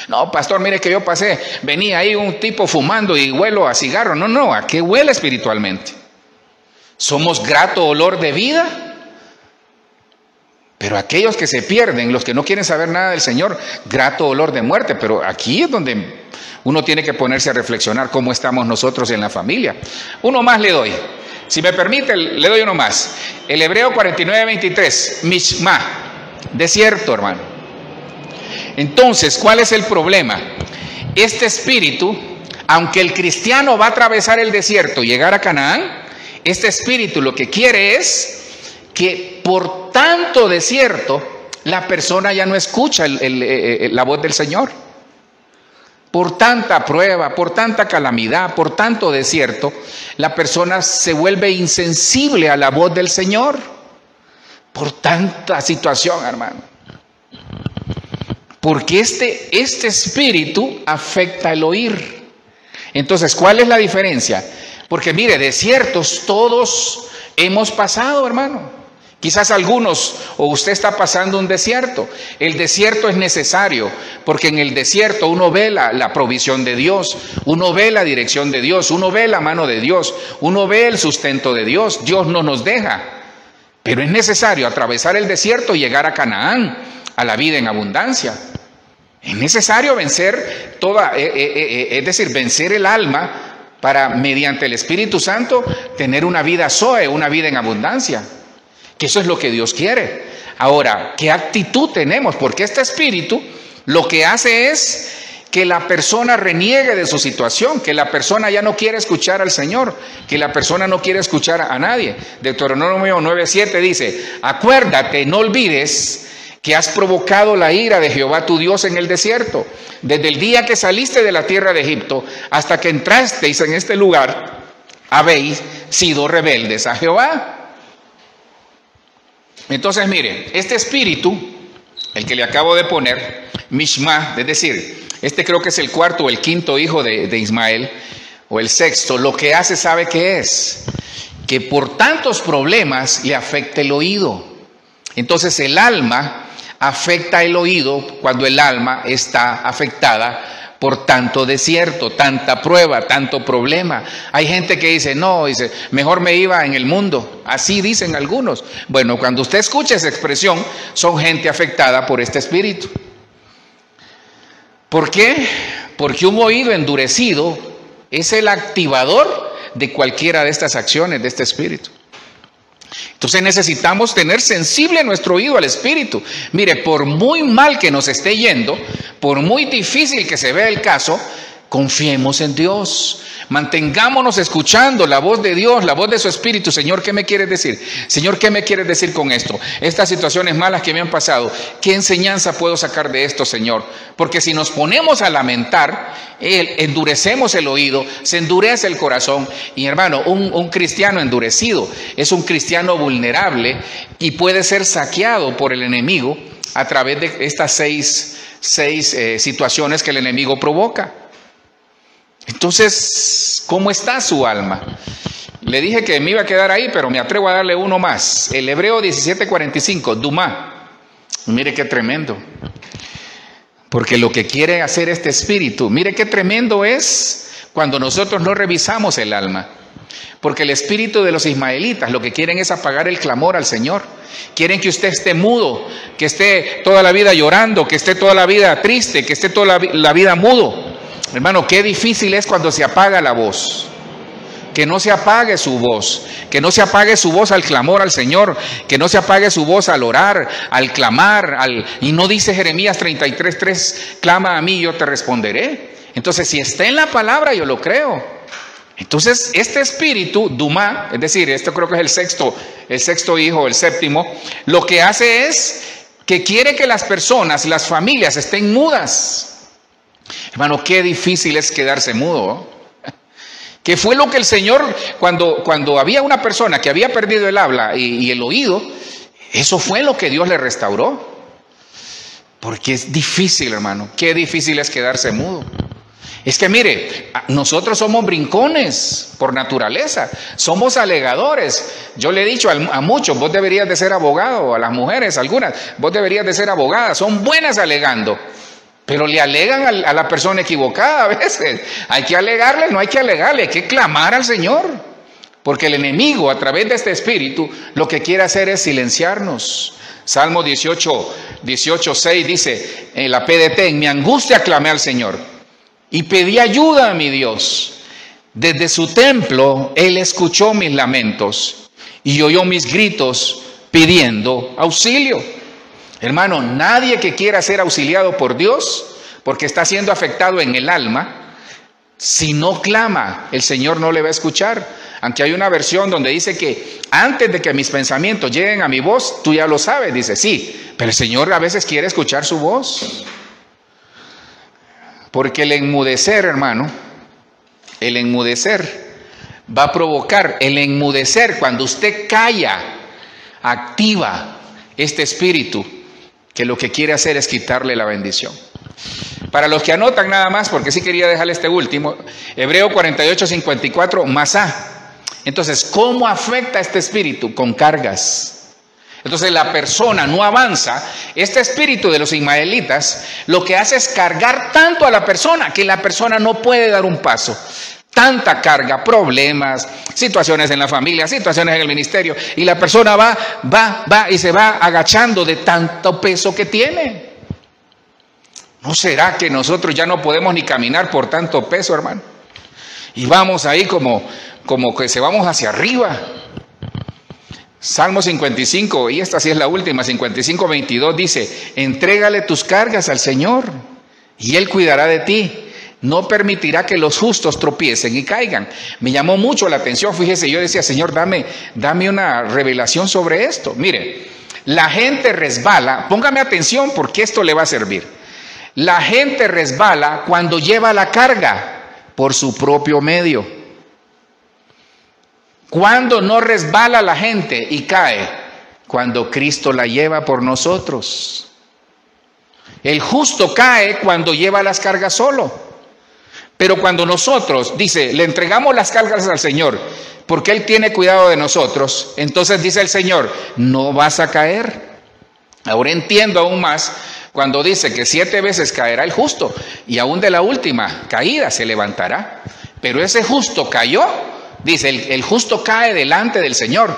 No, pastor, mire que yo pasé, venía ahí un tipo fumando y huelo a cigarro. No, ¿a qué huele espiritualmente? ¿Somos grato olor de vida? Pero aquellos que se pierden, los que no quieren saber nada del Señor, grato olor de muerte. Pero aquí es donde uno tiene que ponerse a reflexionar cómo estamos nosotros en la familia. Uno más le doy. Si me permite, le doy uno más. El Hebreo 49:23, Mishma, desierto, hermano. Entonces, ¿cuál es el problema? Este espíritu, aunque el cristiano va a atravesar el desierto y llegar a Canaán, este espíritu lo que quiere es que por tanto desierto, la persona ya no escucha la voz del Señor. Por tanta prueba, por tanta calamidad, por tanto desierto, la persona se vuelve insensible a la voz del Señor. Por tanta situación, hermano. Porque este espíritu afecta el oír. Entonces, ¿cuál es la diferencia? Porque mire, desiertos todos hemos pasado, hermano. Quizás algunos o usted está pasando un desierto. El desierto es necesario porque en el desierto uno ve la provisión de Dios, uno ve la dirección de Dios, uno ve la mano de Dios, uno ve el sustento de Dios. Dios no nos deja. Pero es necesario atravesar el desierto y llegar a Canaán, a la vida en abundancia. Es necesario vencer vencer el alma para, mediante el Espíritu Santo, tener una vida zoe, una vida en abundancia. Que eso es lo que Dios quiere. Ahora, ¿qué actitud tenemos? Porque este espíritu lo que hace es que la persona reniegue de su situación, que la persona ya no quiere escuchar al Señor, que la persona no quiere escuchar a nadie. Deuteronomio 9:7 dice, acuérdate, no olvides que has provocado la ira de Jehová tu Dios en el desierto, desde el día que saliste de la tierra de Egipto hasta que entrasteis en este lugar, habéis sido rebeldes a Jehová. Entonces, mire, este espíritu, el que le acabo de poner, Mishma, es decir, este creo que es el cuarto o el quinto hijo de Ismael, o el sexto, lo que hace, ¿sabe qué es? Que por tantos problemas le afecta el oído. Entonces el alma afecta el oído cuando el alma está afectada por tanto desierto, tanta prueba, tanto problema. Hay gente que dice, no, dice, mejor me iba en el mundo. Así dicen algunos. Bueno, cuando usted escucha esa expresión, son gente afectada por este espíritu. ¿Por qué? Porque un oído endurecido es el activador de cualquiera de estas acciones de este espíritu. Entonces necesitamos tener sensible nuestro oído al Espíritu. Mire, por muy mal que nos esté yendo, por muy difícil que se vea el caso, confiemos en Dios. Mantengámonos escuchando la voz de Dios, la voz de su Espíritu. Señor, ¿qué me quieres decir? Señor, ¿qué me quieres decir con esto? Estas situaciones malas que me han pasado, ¿qué enseñanza puedo sacar de esto, Señor? Porque si nos ponemos a lamentar, endurecemos el oído, se endurece el corazón. Y hermano, un cristiano endurecido es un cristiano vulnerable y puede ser saqueado por el enemigo a través de estas seis situaciones que el enemigo provoca. Entonces, ¿cómo está su alma? Le dije que me iba a quedar ahí, pero me atrevo a darle uno más. El Hebreo 17:45, Dumá. Mire qué tremendo. Porque lo que quiere hacer este espíritu, mire qué tremendo es cuando nosotros no revisamos el alma. Porque el espíritu de los ismaelitas lo que quieren es apagar el clamor al Señor. Quieren que usted esté mudo, que esté toda la vida llorando, que esté toda la vida triste, que esté toda la vida mudo. Hermano, qué difícil es cuando se apaga la voz. Que no se apague su voz, que no se apague su voz al clamor al Señor, que no se apague su voz al orar, al clamar, y no dice Jeremías 33:3, clama a mí y yo te responderé. Entonces, si está en la palabra, yo lo creo. Entonces, este espíritu, Dumá, es decir, esto creo que es el sexto hijo, el séptimo, lo que hace es que quiere que las personas, las familias estén mudas. Hermano, qué difícil es quedarse mudo. Que fue lo que el Señor, cuando había una persona que había perdido el habla y el oído, eso fue lo que Dios le restauró. Porque es difícil, hermano. Qué difícil es quedarse mudo. Es que mire, nosotros somos brincones por naturaleza, somos alegadores. Yo le he dicho a muchos, vos deberías de ser abogado, a las mujeres algunas, vos deberías de ser abogada, son buenas alegando, pero le alegan a la persona equivocada a veces. Hay que alegarle, no hay que alegarle, hay que clamar al Señor, porque el enemigo a través de este espíritu lo que quiere hacer es silenciarnos. Salmo 18:6 dice en la PDT, en mi angustia clamé al Señor y pedí ayuda a mi Dios. Desde su templo Él escuchó mis lamentos y oyó mis gritos pidiendo auxilio. Hermano, nadie que quiera ser auxiliado por Dios, porque está siendo afectado en el alma, si no clama, el Señor no le va a escuchar. Aunque hay una versión donde dice que antes de que mis pensamientos lleguen a mi voz, tú ya lo sabes, dice, sí, pero el Señor a veces quiere escuchar su voz. Porque el enmudecer, hermano, el enmudecer va a provocar, el enmudecer, cuando usted calla, activa este espíritu que lo que quiere hacer es quitarle la bendición. Para los que anotan nada más, porque sí quería dejarle este último, Hebreo 48:54, Masá. Entonces, ¿cómo afecta este espíritu? Con cargas. Entonces la persona no avanza. Este espíritu de los ismaelitas lo que hace es cargar tanto a la persona que la persona no puede dar un paso. Tanta carga, problemas, situaciones en la familia, situaciones en el ministerio, y la persona va y se va agachando de tanto peso que tiene. ¿No será que nosotros ya no podemos ni caminar por tanto peso, hermano? Y vamos ahí como que se vamos hacia arriba. Salmo 55, y esta sí es la última, 55:22 dice, entrégale tus cargas al Señor y Él cuidará de ti. No permitirá que los justos tropiecen y caigan. Me llamó mucho la atención, fíjese, yo decía, Señor, dame una revelación sobre esto. Mire, la gente resbala, póngame atención porque esto le va a servir. La gente resbala cuando lleva la carga por su propio medio. ¿Cuándo no resbala la gente y cae? Cuando Cristo la lleva por nosotros. El justo cae cuando lleva las cargas solo. Pero cuando nosotros, dice, le entregamos las cargas al Señor, porque Él tiene cuidado de nosotros, entonces dice el Señor, no vas a caer. Ahora entiendo aún más cuando dice que 7 veces caerá el justo, y aún de la última caída se levantará. Pero ese justo cayó. Dice, el justo cae delante del Señor.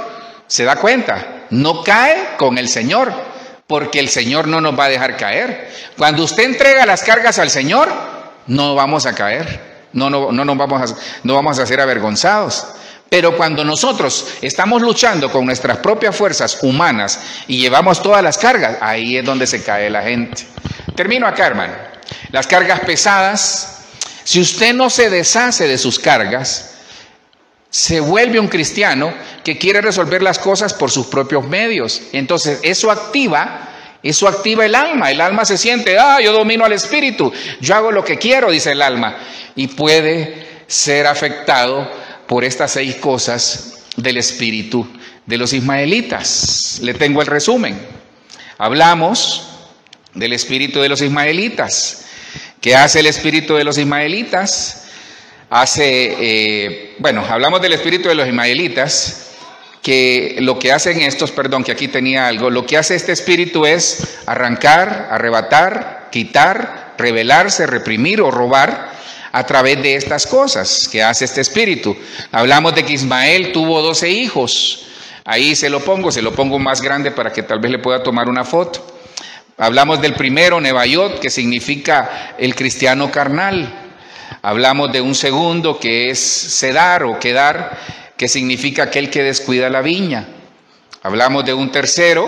¿Se da cuenta? No cae con el Señor, porque el Señor no nos va a dejar caer. Cuando usted entrega las cargas al Señor, no vamos a caer. No vamos a ser avergonzados. Pero cuando nosotros estamos luchando con nuestras propias fuerzas humanas y llevamos todas las cargas, ahí es donde se cae la gente. Termino acá, hermano. Las cargas pesadas, si usted no se deshace de sus cargas, se vuelve un cristiano que quiere resolver las cosas por sus propios medios. Entonces eso activa el alma. El alma se siente, yo domino al espíritu, yo hago lo que quiero, dice el alma. Y puede ser afectado por estas 6 cosas del espíritu de los ismaelitas. Le tengo el resumen. Hablamos del espíritu de los ismaelitas. ¿Qué hace el espíritu de los ismaelitas? Hablamos del espíritu de los ismaelitas, que lo que hacen estos, que aquí tenía algo, lo que hace este espíritu es arrancar, arrebatar, quitar, rebelarse, reprimir o robar a través de estas cosas que hace este espíritu. Hablamos de que Ismael tuvo 12 hijos, ahí se lo pongo más grande para que tal vez le pueda tomar una foto. Hablamos del primero, Nebaiot, que significa el cristiano carnal. Hablamos de un segundo que es Sedar o Quedar, que significa aquel que descuida la viña. Hablamos de un tercero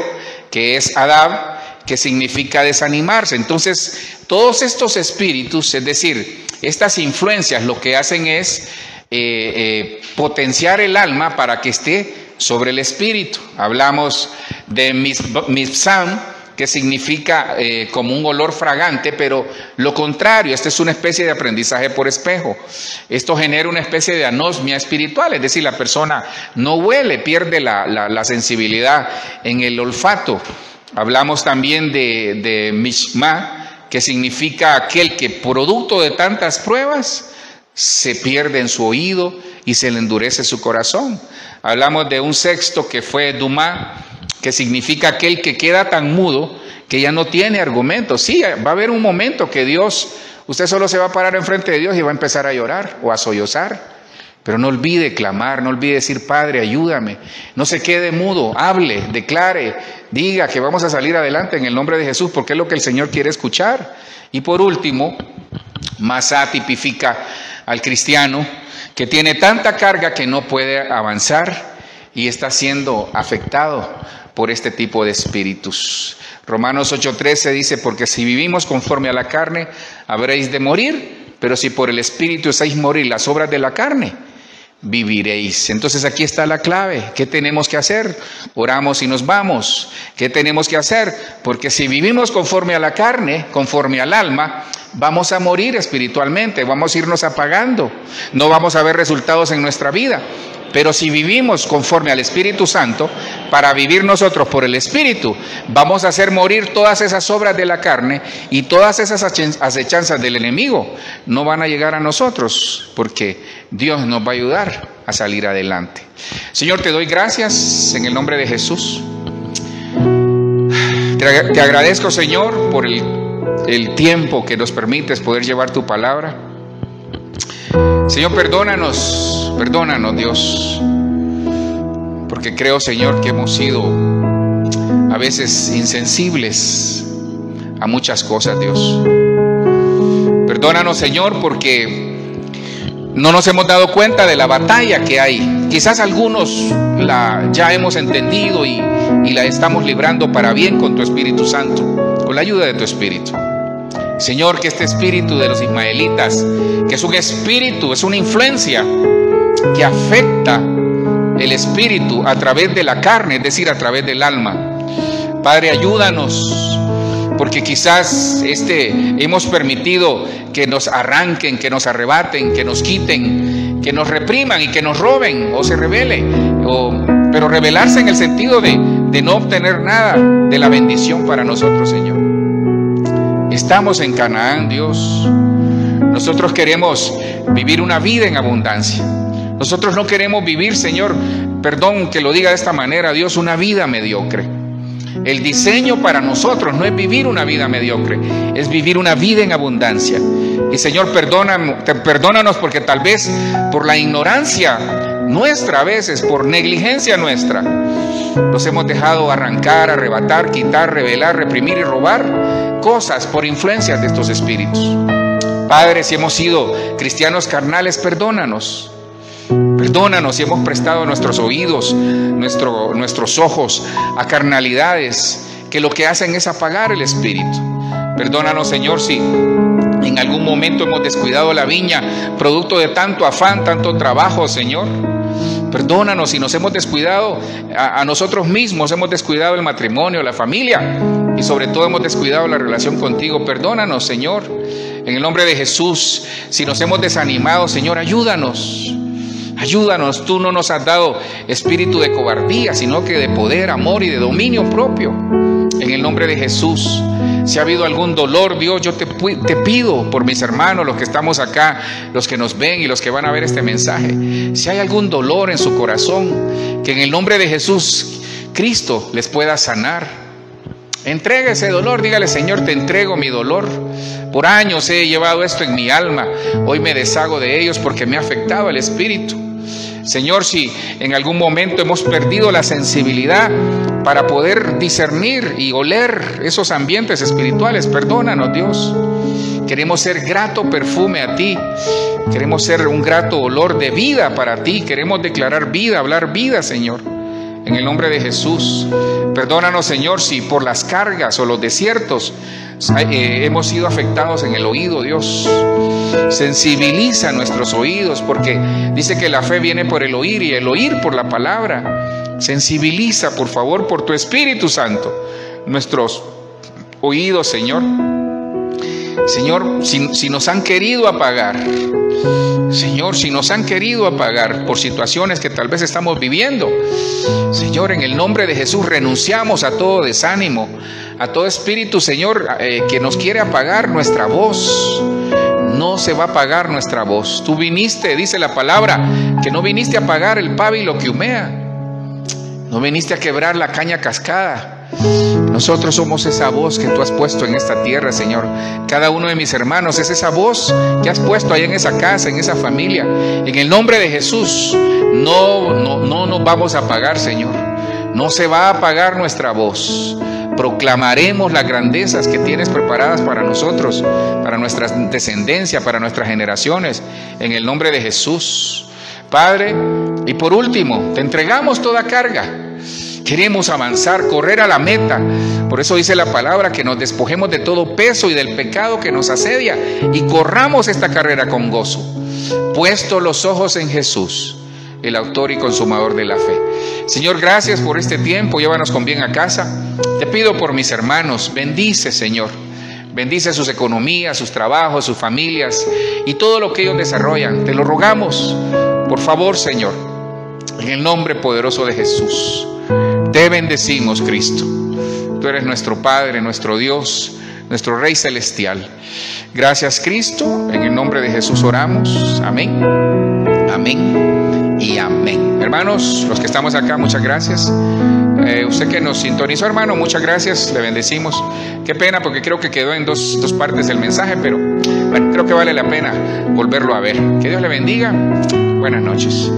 que es Adab, que significa desanimarse. Entonces, todos estos espíritus, es decir, estas influencias, lo que hacen es potenciar el alma para que esté sobre el espíritu. Hablamos de Mibsam, que significa como un olor fragante, pero lo contrario, esta es una especie de aprendizaje por espejo. Esto genera una especie de anosmia espiritual, es decir, la persona no huele, pierde la sensibilidad en el olfato. Hablamos también de Mishma, que significa aquel que producto de tantas pruebas se pierde en su oído y se le endurece su corazón. Hablamos de un sexto que fue Dumá, que significa aquel que queda tan mudo que ya no tiene argumentos. Sí, va a haber un momento que usted solo se va a parar enfrente de Dios y va a empezar a llorar o a sollozar. Pero no olvide clamar, no olvide decir: Padre, ayúdame. No se quede mudo, hable, declare, diga que vamos a salir adelante en el nombre de Jesús, porque es lo que el Señor quiere escuchar. Y por último, Masá tipifica al cristiano que tiene tanta carga que no puede avanzar y está siendo afectado por este tipo de espíritus. Romanos 8:13 dice: porque si vivimos conforme a la carne, habréis de morir, pero si por el Espíritu hacéis morir las obras de la carne, viviréis. Entonces aquí está la clave. ¿Qué tenemos que hacer? Oramos y nos vamos. ¿Qué tenemos que hacer? Porque si vivimos conforme a la carne, conforme al alma, vamos a morir espiritualmente, vamos a irnos apagando, no vamos a ver resultados en nuestra vida. Pero si vivimos conforme al Espíritu Santo, para vivir nosotros por el Espíritu, vamos a hacer morir todas esas obras de la carne, y todas esas acechanzas del enemigo no van a llegar a nosotros, porque Dios nos va a ayudar a salir adelante. Señor, te doy gracias en el nombre de Jesús. Te agradezco, Señor, por el tiempo que nos permites poder llevar tu palabra. Señor, perdónanos, Dios, porque creo, Señor, que hemos sido a veces insensibles a muchas cosas, Dios. Perdónanos, Señor, porque no nos hemos dado cuenta de la batalla que hay. Quizás algunos ya hemos entendido y la estamos librando para bien con tu Espíritu Santo, con la ayuda de tu Espíritu. Señor, que este espíritu de los ismaelitas, que es un espíritu, es una influencia que afecta el espíritu a través de la carne, es decir, a través del alma. Padre, ayúdanos, porque quizás hemos permitido que nos arranquen, que nos arrebaten, que nos quiten, que nos repriman y que nos roben o se rebelen, pero rebelarse en el sentido de no obtener nada de la bendición para nosotros, Señor. Estamos en Canaán, Dios. Nosotros queremos vivir una vida en abundancia. Nosotros no queremos vivir, Señor, perdón que lo diga de esta manera, Dios, una vida mediocre. El diseño para nosotros no es vivir una vida mediocre, es vivir una vida en abundancia. Y Señor, perdónanos porque tal vez por la ignorancia nuestra, a veces por negligencia nuestra, nos hemos dejado arrancar, arrebatar, quitar, revelar, reprimir y robar cosas por influencias de estos espíritus. Padre, si hemos sido cristianos carnales, perdónanos. Perdónanos si hemos prestado nuestros oídos, nuestros ojos a carnalidades que lo que hacen es apagar el espíritu. Perdónanos, Señor, si en algún momento hemos descuidado la viña, producto de tanto afán, tanto trabajo, Señor. Perdónanos si nos hemos descuidado a nosotros mismos, hemos descuidado el matrimonio, la familia, y sobre todo hemos descuidado la relación contigo. Perdónanos, Señor, en el nombre de Jesús. Si nos hemos desanimado, Señor, ayúdanos. Ayúdanos, tú no nos has dado espíritu de cobardía, sino que de poder, amor y de dominio propio. En el nombre de Jesús. Si ha habido algún dolor, Dios, yo te pido por mis hermanos, los que estamos acá, los que nos ven y los que van a ver este mensaje. Si hay algún dolor en su corazón, que en el nombre de Jesús, Cristo les pueda sanar. Entregue ese dolor, dígale: Señor, te entrego mi dolor. Por años he llevado esto en mi alma, hoy me deshago de ellos porque me ha afectado el espíritu. Señor, si en algún momento hemos perdido la sensibilidad para poder discernir y oler esos ambientes espirituales, perdónanos, Dios. Queremos ser grato perfume a ti, queremos ser un grato olor de vida para ti, queremos declarar vida, hablar vida, Señor, en el nombre de Jesús. Perdónanos, Señor, si por las cargas o los desiertos hemos sido afectados en el oído, Dios. Sensibiliza nuestros oídos, porque dice que la fe viene por el oír y el oír por la palabra. Sensibiliza, por favor, por tu Espíritu Santo, nuestros oídos, Señor. Señor, si nos han querido apagar, Señor, si nos han querido apagar por situaciones que tal vez estamos viviendo, Señor, en el nombre de Jesús renunciamos a todo desánimo, a todo espíritu, Señor, que nos quiere apagar nuestra voz. No se va a apagar nuestra voz. Tú viniste, dice la palabra, que no viniste a apagar el pábilo que humea, no viniste a quebrar la caña cascada. Nosotros somos esa voz que tú has puesto en esta tierra, Señor. Cada uno de mis hermanos es esa voz que has puesto ahí en esa casa, en esa familia. En el nombre de Jesús, no nos vamos a apagar, Señor. No se va a apagar nuestra voz. Proclamaremos las grandezas que tienes preparadas para nosotros, para nuestra descendencia, para nuestras generaciones, en el nombre de Jesús. Padre, y por último, te entregamos toda carga. Queremos avanzar, correr a la meta. Por eso dice la palabra que nos despojemos de todo peso y del pecado que nos asedia y corramos esta carrera con gozo, puesto los ojos en Jesús, el autor y consumador de la fe. Señor, gracias por este tiempo. Llévanos con bien a casa. Te pido por mis hermanos. Bendice, Señor. Bendice sus economías, sus trabajos, sus familias y todo lo que ellos desarrollan. Te lo rogamos, por favor, Señor, en el nombre poderoso de Jesús. Te bendecimos, Cristo. Tú eres nuestro Padre, nuestro Dios, nuestro Rey Celestial. Gracias, Cristo. En el nombre de Jesús oramos. Amén. Amén y amén. Hermanos, los que estamos acá, muchas gracias. Usted que nos sintonizó, hermano, muchas gracias. Le bendecimos. Qué pena, porque creo que quedó en dos partes del mensaje, pero bueno, creo que vale la pena volverlo a ver. Que Dios le bendiga. Buenas noches.